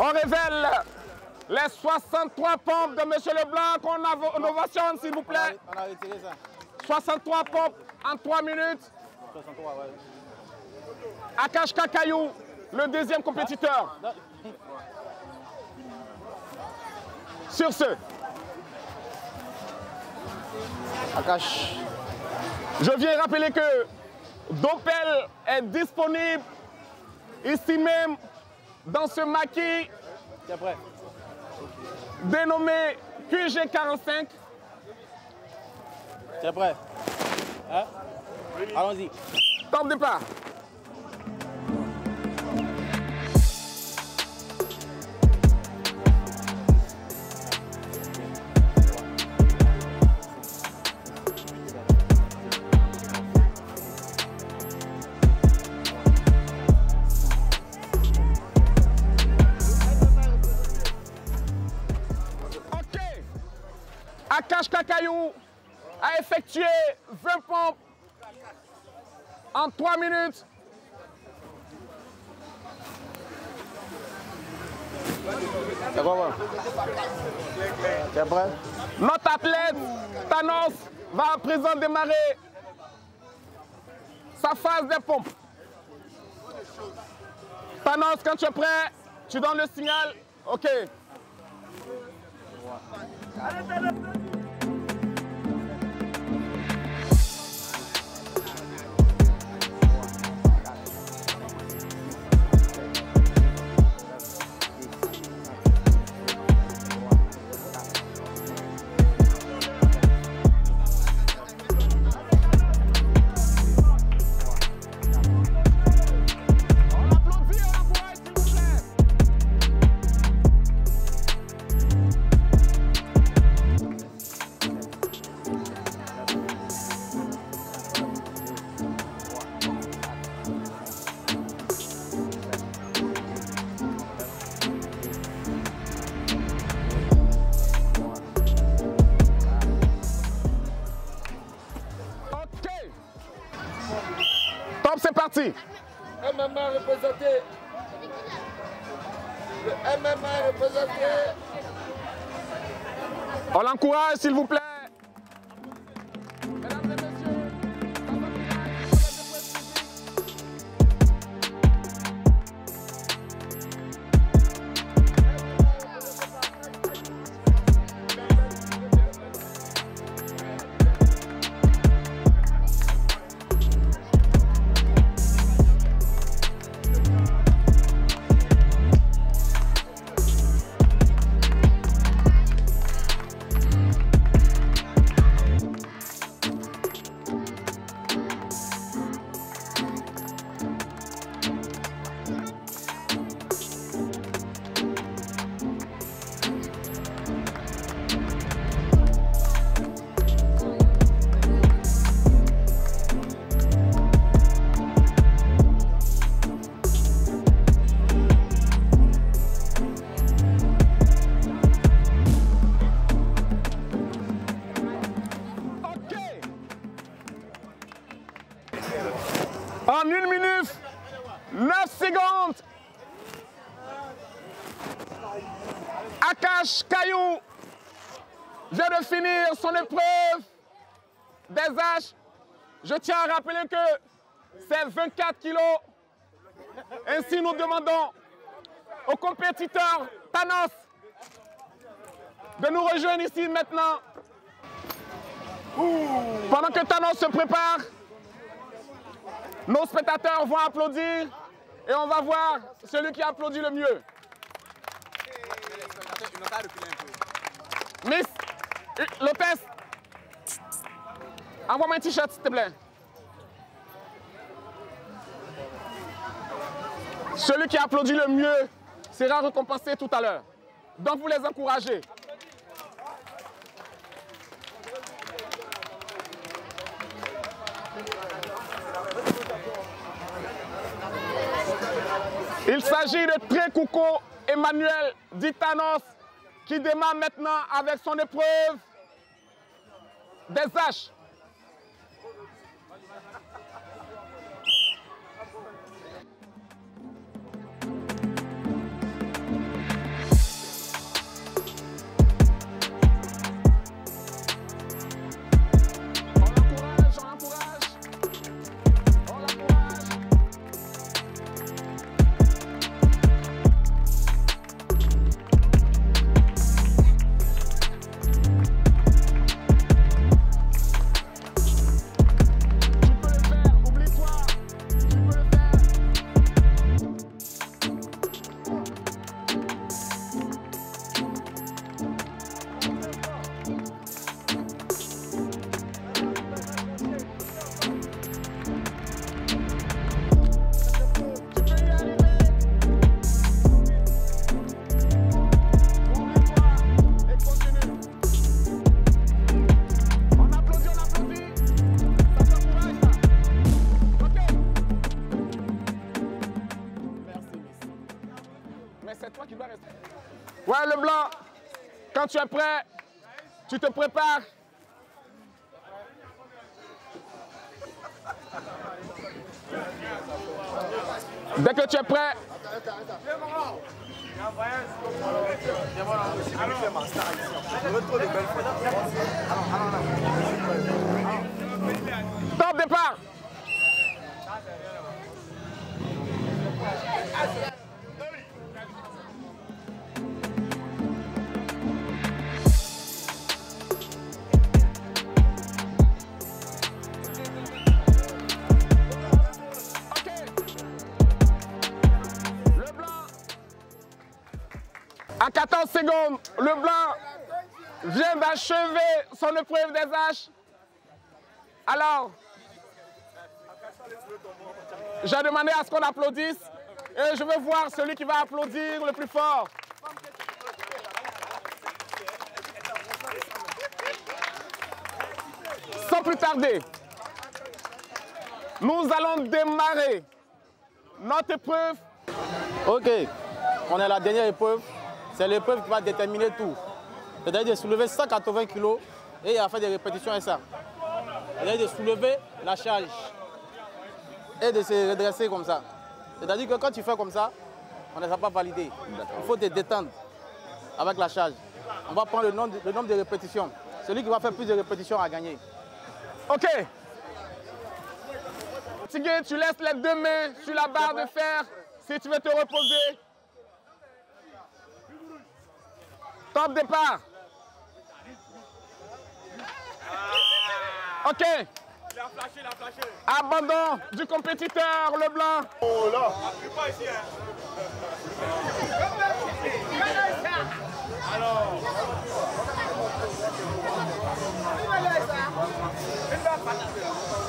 [SPEAKER 8] On révèle les 63 pompes de M. Leblanc qu'on ovationne, s'il vous plaît.
[SPEAKER 9] On a retiré ça.
[SPEAKER 8] 63 pompes en 3 minutes.
[SPEAKER 9] 63, ouais.
[SPEAKER 8] Akash Kakayou, le deuxième compétiteur. Sur ce,
[SPEAKER 9] Akash.
[SPEAKER 8] je viens rappeler que Doppel est disponible ici même dans ce maquis dénommé QG45.
[SPEAKER 9] Tu es prêt? Hein? Allons-y.
[SPEAKER 8] Top départ. Akash Kakayou a effectué 20 pompes en 3 minutes.
[SPEAKER 9] C'est quoi? Tu es prêt?
[SPEAKER 8] Notre athlète Thanos va à présent démarrer sa phase des pompes. Thanos, quand tu es prêt, tu donnes le signal. OK. C'est parti.
[SPEAKER 5] MMA représenté. Le MMA représenté.
[SPEAKER 8] On l'encourage, s'il vous plaît. En 1 minute, 9 secondes, Akash Kakayou vient de finir son épreuve des H. Je tiens à rappeler que c'est 24 kilos. Ainsi, nous demandons au compétiteur Thanos de nous rejoindre ici maintenant. Pendant que Thanos se prépare, nos spectateurs vont applaudir et on va voir celui qui applaudit le mieux. Miss, l'hôtesse, envoie-moi un t-shirt s'il te plaît. Celui qui applaudit le mieux sera récompensé tout à l'heure. Donc vous les encouragez. Il s'agit de Trekouko Emmanuel dit Thanos qui démarre maintenant avec son épreuve des H. Ouais, le blanc, quand tu es prêt, tu te prépares. Dès que tu es prêt. Top départ. À 14 secondes, le blanc vient d'achever son épreuve des haches. Alors, j'ai demandé à ce qu'on applaudisse et je veux voir celui qui va applaudir le plus fort. Sans plus tarder, nous allons démarrer notre épreuve.
[SPEAKER 9] Ok, on est à la dernière épreuve. C'est l'épreuve qui va déterminer tout. C'est-à-dire de soulever 180 kg et il va faire des répétitions avec ça. C'est-à-dire de soulever la charge et de se redresser comme ça. C'est-à-dire que quand tu fais comme ça, on ne les a pas validés. Il faut te détendre avec la charge. On va prendre le nombre de répétitions. Celui qui va faire plus de répétitions a gagné.
[SPEAKER 8] Ok. Tigué, tu laisses les deux mains sur la barre de fer si tu veux te reposer. Top départ. Ok.
[SPEAKER 5] Il a flashé, il a flashé.
[SPEAKER 8] Abandon du compétiteur, le blanc.
[SPEAKER 5] Oh là. Pas ici, hein. Alors.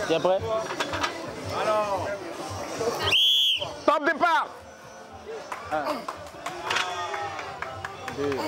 [SPEAKER 9] Tu es prêt?
[SPEAKER 5] Alors.
[SPEAKER 8] Top départ.
[SPEAKER 9] 1, 2.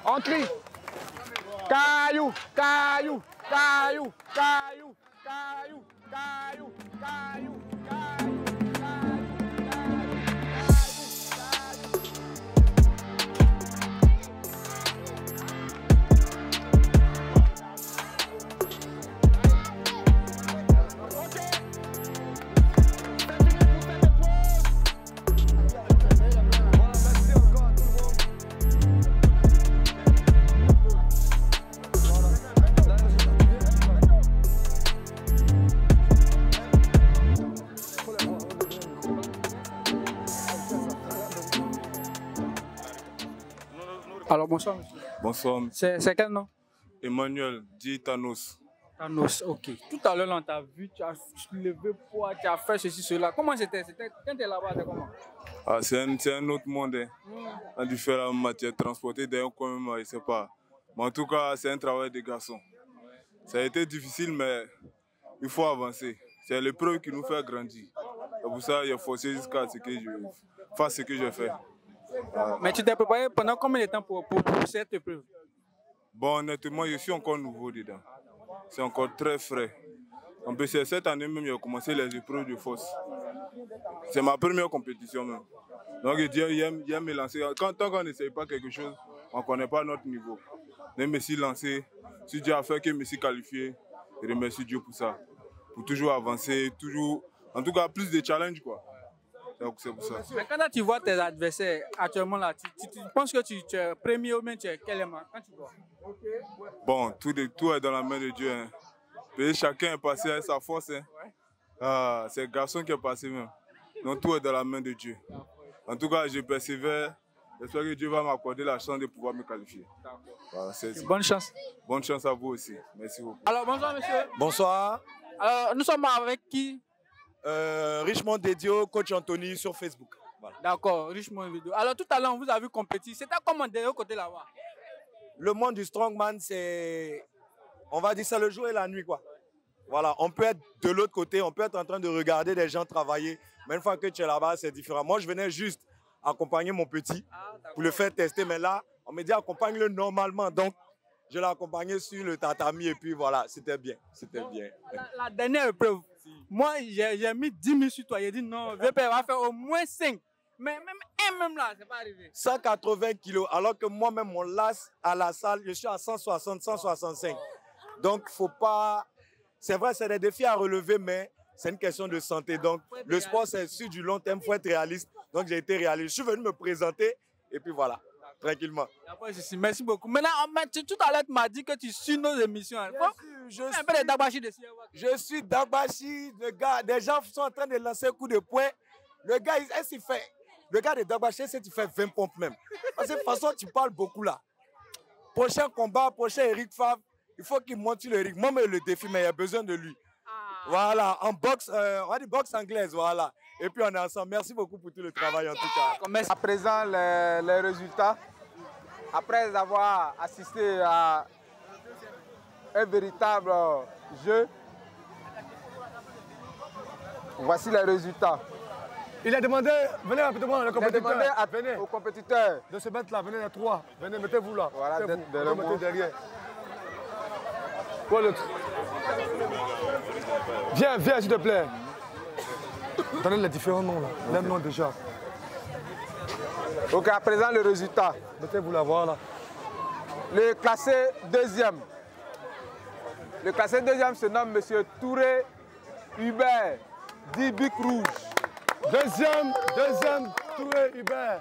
[SPEAKER 8] On crie. Caillou, caillou, caillou, caillou, caillou, caillou, caillou, caillou.
[SPEAKER 1] Alors bonsoir monsieur.
[SPEAKER 10] Bonsoir.
[SPEAKER 1] C'est quel nom?
[SPEAKER 10] Emmanuel, dit Thanos.
[SPEAKER 1] Thanos, ok. Tout à l'heure on t'a vu, tu as levé poids, tu as fait ceci, cela. Comment c'était? Quand tu es là-bas, c'était comment?
[SPEAKER 10] Ah, c'est un autre monde. Hein. On a dû faire la matière transportée d'un coin, je ne sais pas. Mais en tout cas, c'est un travail de garçon. Ça a été difficile, mais il faut avancer. C'est l'épreuve qui nous fait grandir. C'est pour ça qu'il a forcé jusqu'à ce que je fasse ce que je fais.
[SPEAKER 1] Mais tu t'es préparé pendant combien de temps pour cette épreuve?
[SPEAKER 10] Bon, honnêtement, je suis encore nouveau dedans. C'est encore très frais. En plus, cette année même, j'ai commencé les épreuves de force. C'est ma première compétition même. Donc, j'aime me lancer. Tant qu'on n'essaye pas quelque chose, on ne connaît pas notre niveau. Je me suis lancé. Si Dieu a fait que je me suis qualifié, je remercie Dieu pour ça. Pour toujours avancer, toujours. En tout cas, plus de challenge, quoi. C'est pour ça.
[SPEAKER 1] Mais quand tu vois tes adversaires actuellement là, tu penses que tu es premier ou bien tu es quel élément? Quand tu vois?
[SPEAKER 10] Bon, tout est dans la main de Dieu. Hein. Et chacun est passé à sa force. Hein. Ah, c'est le garçon qui est passé même. Donc tout est dans la main de Dieu. En tout cas, je persévère. J'espère que Dieu va m'accorder la chance de pouvoir me qualifier. Voilà,
[SPEAKER 1] bonne chance.
[SPEAKER 10] Bonne chance à vous aussi. Merci beaucoup.
[SPEAKER 1] Alors bonsoir monsieur.
[SPEAKER 11] Bonsoir.
[SPEAKER 1] Alors nous sommes avec qui?
[SPEAKER 11] Richmond Dédio, coach Anthony sur Facebook. Voilà.
[SPEAKER 1] D'accord, Richmond Dédio. Alors tout à l'heure, on vous a vu compétir. C'était comment de l'autre côté là-bas?
[SPEAKER 11] Le monde du strongman, c'est, on va dire, c'est le jour et la nuit, quoi. Voilà, on peut être de l'autre côté, on peut être en train de regarder des gens travailler, mais une fois que tu es là-bas, c'est différent. Moi, je venais juste accompagner mon petit pour le faire tester, mais là, on me dit accompagne-le normalement, donc je l'ai accompagné sur le tatami et puis voilà, c'était bien, c'était bien.
[SPEAKER 1] La dernière épreuve, moi, j'ai mis 10 000 sur toi, j'ai dit non, VP va faire au moins 5. Mais même là, c'est pas arrivé.
[SPEAKER 11] 180 kilos, alors que moi-même, mon las à la salle, je suis à 160, 165. Donc, faut pas... C'est vrai, c'est des défis à relever, mais c'est une question de santé. Donc, le sport, c'est sur du long terme, il faut être réaliste. Donc, j'ai été réaliste. Je suis venu me présenter, et puis voilà, tranquillement.
[SPEAKER 1] Merci beaucoup. Maintenant, tout à l'heure, tu m'as dit que tu suis nos émissions.
[SPEAKER 11] Je suis Dagbashi, le gars. Des gens sont en train de lancer un coup de poing. Le gars, il fait... Le gars de Dagbashi, c'est tu fais 20 pompes même. Parce que de toute façon, tu parles beaucoup là. Prochain combat, prochain Eric Favre, il faut qu'il monte sur le ring. Moi, mais le défi, mais il y a besoin de lui. Voilà, en boxe, on va dire boxe anglaise, voilà. Et puis on est ensemble. Merci beaucoup pour tout le travail en tout cas.
[SPEAKER 8] À présent, les résultats. Après avoir assisté à un véritable jeu, voici les résultats.
[SPEAKER 4] Il a demandé, venez rapidement, le compétiteur.
[SPEAKER 8] Il a demandé aux compétiteurs
[SPEAKER 4] de se mettre là, venez les trois. Venez, mettez-vous là.
[SPEAKER 8] Voilà,
[SPEAKER 4] mettez derrière. Quoi l'autre? Viens, viens s'il te plaît. Donnez les différents noms là. Les noms déjà.
[SPEAKER 8] Ok, à présent le résultat.
[SPEAKER 4] Mettez-vous là, voilà.
[SPEAKER 8] Le classé deuxième. Le classé deuxième se nomme M. Touré Hubert, 10 bics rouges.
[SPEAKER 4] Deuxième, Touré Hubert,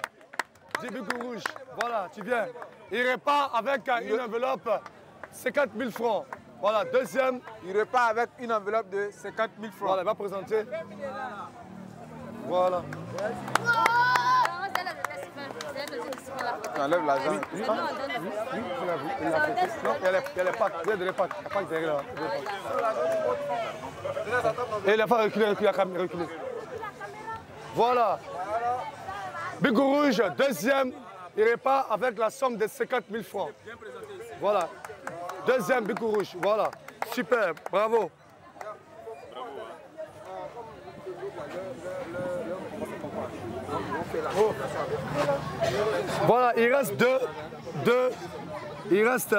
[SPEAKER 4] 10 bics rouges. Voilà, tu viens. Il repart avec une enveloppe 50 000 francs. Voilà, deuxième.
[SPEAKER 8] Il repart avec une enveloppe de 50 000 francs.
[SPEAKER 4] Voilà, il va présenter. Voilà.
[SPEAKER 8] Tu enlèves l'argent.
[SPEAKER 4] Oui. Non, il y a les packs. Il y a des packs. Les packs derrière là. Et il a pas reculé. Voilà. Bigot rouge, deuxième. Il repart avec la somme de 50 000 francs. Voilà. Deuxième bigot rouge. Voilà. Super. Bravo. Voilà, il reste deux. 2. Il reste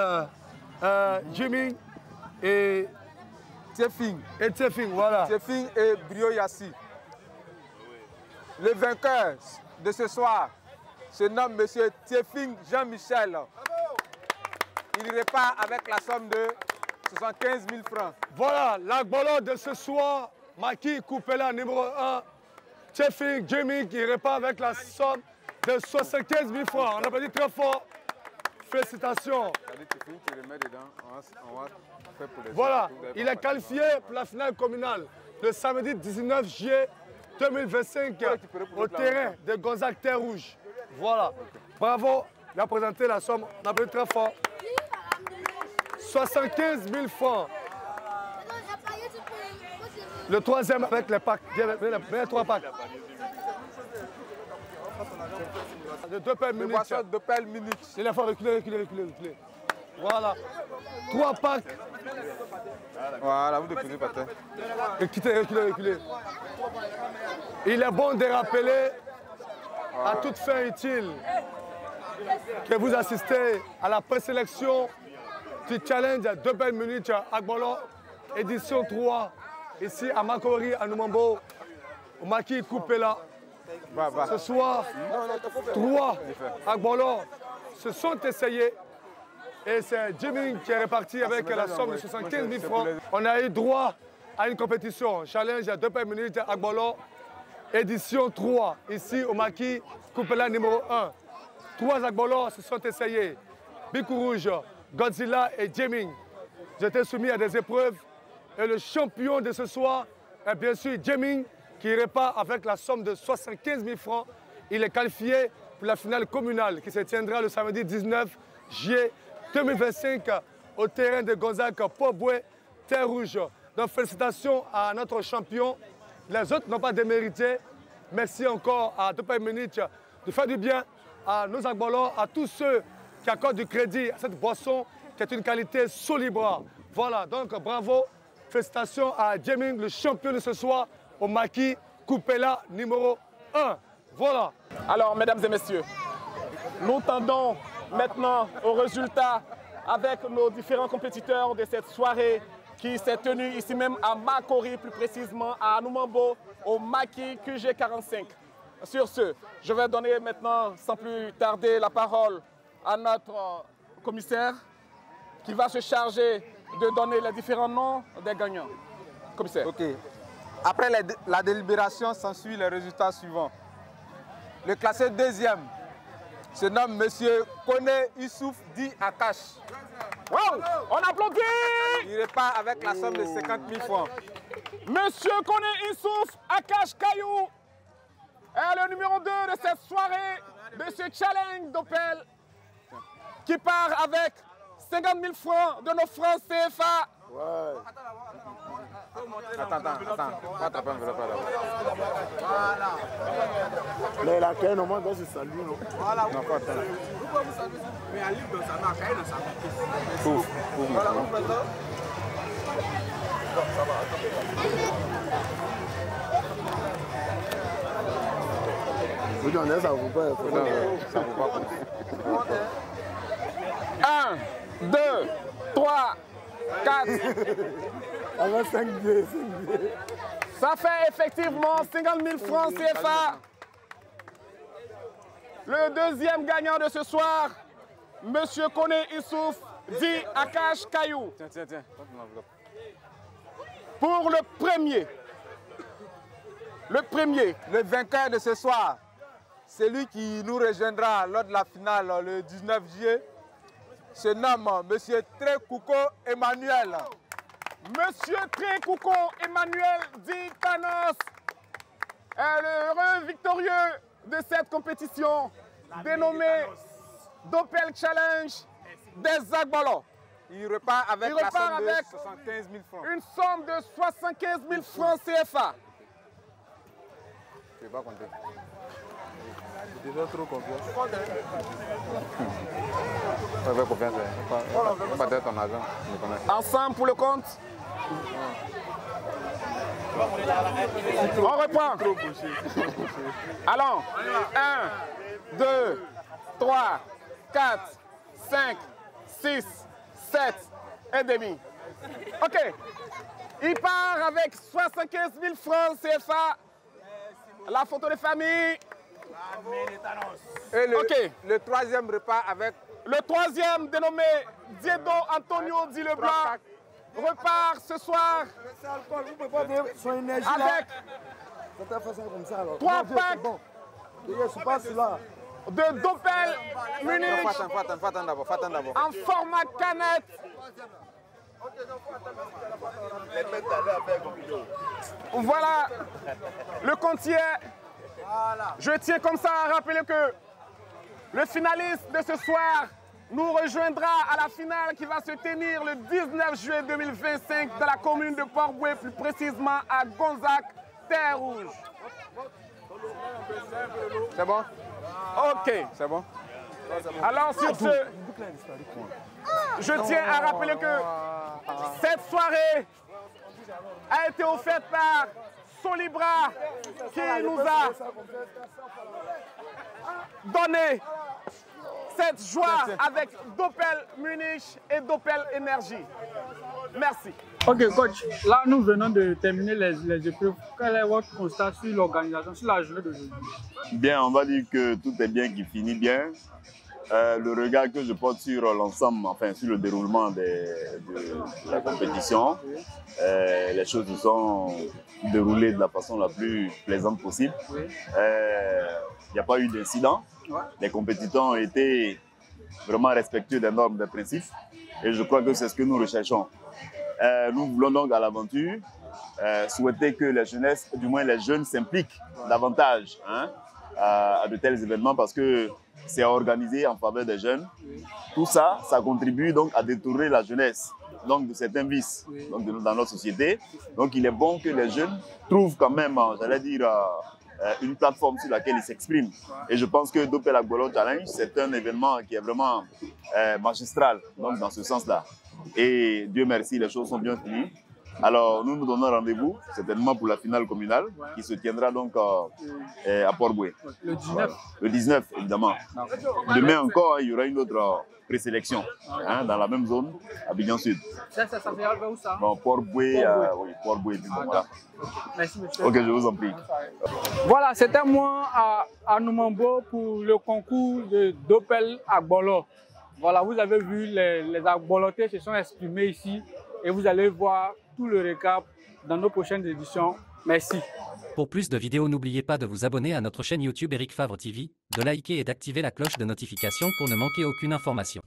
[SPEAKER 4] Jimmy et
[SPEAKER 12] Tiefing.
[SPEAKER 4] Et Tiefing, voilà.
[SPEAKER 12] Tiefing et Brio Yassi. Le vainqueur de ce soir se nomme M. Tiefing Jean-Michel. Il repart avec la somme de 75 000 francs.
[SPEAKER 4] Voilà, l'Agbolo de ce soir, Maki Koupela numéro 1, Tiefing Jimmy qui repart avec la somme de 75 000 francs. On applaudit très fort. Félicitations. Voilà, il est qualifié pour la finale communale le samedi 19 juillet 2025 au terrain de Gonzague Terre Rouge. Voilà, bravo, il a présenté la somme, on applaudit très fort. 75 000 francs. Le troisième avec les packs, les 3 packs. De Doppel Munich. Il a fait reculer. Voilà. 3 packs.
[SPEAKER 12] Voilà, vous déposez par terre.
[SPEAKER 4] Reculez. Il est bon de rappeler à toute fin utile que vous assistez à la présélection du challenge Doppel Munich Agbolo, édition 3, ici à Makori, à Numambo, au Maki Koupela. Ce soir, 3 Agbolo se sont essayés et c'est Jimmy qui est reparti avec la somme de 75 000 francs. On a eu droit à une compétition, challenge à 2 minutes Agbolo, édition 3, ici au Maki Koupela numéro 1. 3 Agbolo se sont essayés, Bicou Rouge, Godzilla et Jimmy. J'étais soumis à des épreuves et le champion de ce soir est bien sûr Jimmy, qui repart avec la somme de 75 000 francs. Il est qualifié pour la finale communale qui se tiendra le samedi 19 juillet 2025 au terrain de Gonzague Poboué, Terre Rouge. Donc félicitations à notre champion. Les autres n'ont pas démérité. Merci encore à Doppel Munich de faire du bien à nos Agbolons, à tous ceux qui accordent du crédit à cette boisson qui est une qualité Solibra. Voilà, donc bravo. Félicitations à Jeming, le champion de ce soir, au Maki Koupela numéro 1. Voilà.
[SPEAKER 8] Alors, mesdames et messieurs, nous tendons maintenant au résultat avec nos différents compétiteurs de cette soirée qui s'est tenue ici même à Makori, plus précisément à Numambo, au Maki QG45. Sur ce, je vais donner maintenant, sans plus tarder, la parole à notre commissaire qui va se charger de donner les différents noms des gagnants. Commissaire.
[SPEAKER 12] Ok. Après la délibération, s'ensuit les résultats suivants. Le classé deuxième se nomme M. Kone Issouf Di Akash.
[SPEAKER 8] Wow, on applaudit.
[SPEAKER 12] Il repart avec la somme de 50 000 francs.
[SPEAKER 8] Monsieur Kone Issouf Akash Kayou est le numéro 2 de cette soirée de ce challenge Doppel qui part avec 50 000 francs de nos francs CFA.
[SPEAKER 12] Ouais. Attends. Pas taper un vélo là. Voilà.
[SPEAKER 6] Mais la caille, normalement, doit se saluer, non?
[SPEAKER 12] Voilà.
[SPEAKER 6] Non, pas attendre.
[SPEAKER 12] Pourquoi vous saluez? Mais à l'île, ça n'a caille dans sa main.
[SPEAKER 6] Ouf.
[SPEAKER 12] Voilà, vous faites là. Ça va,
[SPEAKER 6] vous dites, ça vaut pas.
[SPEAKER 12] Ça vaut pas.
[SPEAKER 8] 1, 2, 3, 4.
[SPEAKER 6] Avec 5 billets, 5 billets.
[SPEAKER 8] Ça fait effectivement 50 000 francs CFA. Le deuxième gagnant de ce soir, Monsieur Kone Issouf Di Akash Kayou.
[SPEAKER 12] Tiens.
[SPEAKER 8] Pour le premier,
[SPEAKER 12] le vainqueur de ce soir, celui qui nous rejoindra lors de la finale le 19 juillet, se nomme M. Trekouko Emmanuel.
[SPEAKER 8] Monsieur Trekouko Emmanuel Di Thanos est l'heureux victorieux de cette compétition dénommée Doppel Challenge des Agbolos.
[SPEAKER 12] Il repart avec la somme de 75 000 francs.
[SPEAKER 8] Une somme de 75 000 francs CFA.
[SPEAKER 12] Je ne vais pas compter.
[SPEAKER 6] Tu déjà trop confiant.
[SPEAKER 12] Fais confiance. Pas peut-être ton argent.
[SPEAKER 8] Ensemble pour le compte. On reprend. Allons. 1, 2, 3, 4, 5, 6, 7 et demi. OK. Il part avec 75 000 francs CFA. La photo de famille.
[SPEAKER 12] Et
[SPEAKER 8] OK.
[SPEAKER 12] Le troisième repas avec...
[SPEAKER 8] Le troisième, dénommé Diedo Antonio Di Leblanc, repart ce soir avec 3 packs de Doppel Munich en format canette. Voilà le comptier. Je tiens comme ça à rappeler que le finaliste de ce soir nous rejoindra à la finale qui va se tenir le 19 juillet 2025 dans la commune de Port-Bouët, plus précisément à Gonzague, Terre Rouge.
[SPEAKER 12] C'est bon?
[SPEAKER 8] OK.
[SPEAKER 12] C'est bon?
[SPEAKER 8] Alors sur ce, je tiens à rappeler que cette soirée a été offerte par Solibra qui nous a donné cette joie avec Doppel Munich et Doppel Énergie. Merci.
[SPEAKER 1] Ok, coach. Là, nous venons de terminer les épreuves. Quel est votre constat sur l'organisation, sur la journée d'aujourd'hui?
[SPEAKER 3] Bien, on va dire que tout est bien qui finit bien. Le regard que je porte sur l'ensemble, enfin sur le déroulement de la compétition, les choses se sont déroulées de la façon la plus plaisante possible. Il n'y a pas eu d'incident. Les compétiteurs ont été vraiment respectueux des normes, des principes. Et je crois que c'est ce que nous recherchons. Nous voulons donc à l'aventure souhaiter que la jeunesse, du moins les jeunes, s'impliquent davantage à de tels événements parce que c'est organisé en faveur des jeunes. Tout ça, ça contribue donc à détourner la jeunesse donc, de certains vices donc, dans notre société. Donc il est bon que les jeunes trouvent quand même, j'allais dire, une plateforme sur laquelle ils s'expriment. Et je pense que Doppel Agbolo Challenge, c'est un événement qui est vraiment magistral donc, dans ce sens-là. Et Dieu merci, les choses sont bien finies. Alors, nous nous donnons rendez-vous, certainement pour la finale communale, qui se tiendra donc à Port-Bouët.
[SPEAKER 1] Le 19
[SPEAKER 3] voilà. Le 19, évidemment. Demain encore, il y aura une autre présélection dans la même zone, à Abidjan Sud.
[SPEAKER 1] Ça fait où ça?
[SPEAKER 3] Bon, Port-Bouët, oui, Port-Bouët. Voilà.
[SPEAKER 1] Merci, monsieur.
[SPEAKER 3] Ok, je vous en prie.
[SPEAKER 1] Voilà, c'était moi à Numambo pour le concours de Doppel Agbolo. Voilà, vous avez vu les Agbolotés se sont exprimés ici et vous allez voir tout le récap dans nos prochaines éditions. Merci.
[SPEAKER 13] Pour plus de vidéos, n'oubliez pas de vous abonner à notre chaîne YouTube Eric Favre TV, de liker et d'activer la cloche de notification pour ne manquer aucune information.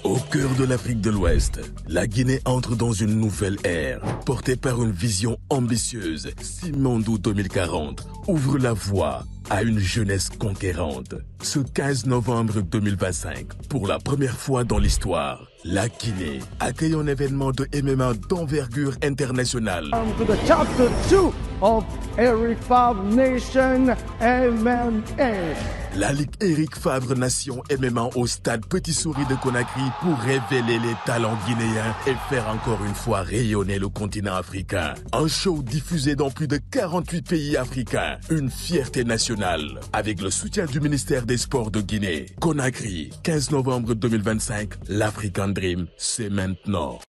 [SPEAKER 14] Au cœur de l'Afrique de l'Ouest, la Guinée entre dans une nouvelle ère, portée par une vision ambitieuse. Simandou 2040 ouvre la voie à une jeunesse conquérante. Ce 15 novembre 2025, pour la première fois dans l'histoire, la Guinée accueille un événement de MMA d'envergure internationale.
[SPEAKER 15] To the chapter 2 of Eric Favre Nation MMA.
[SPEAKER 14] La Ligue Eric Favre Nation MMA au stade Petit Souris de Conakry pour révéler les talents guinéens et faire encore une fois rayonner le continent africain. Un show diffusé dans plus de 48 pays africains. Une fierté nationale avec le soutien du ministère des Sports de Guinée. Conakry, 15 novembre 2025, l'African Dream, c'est maintenant.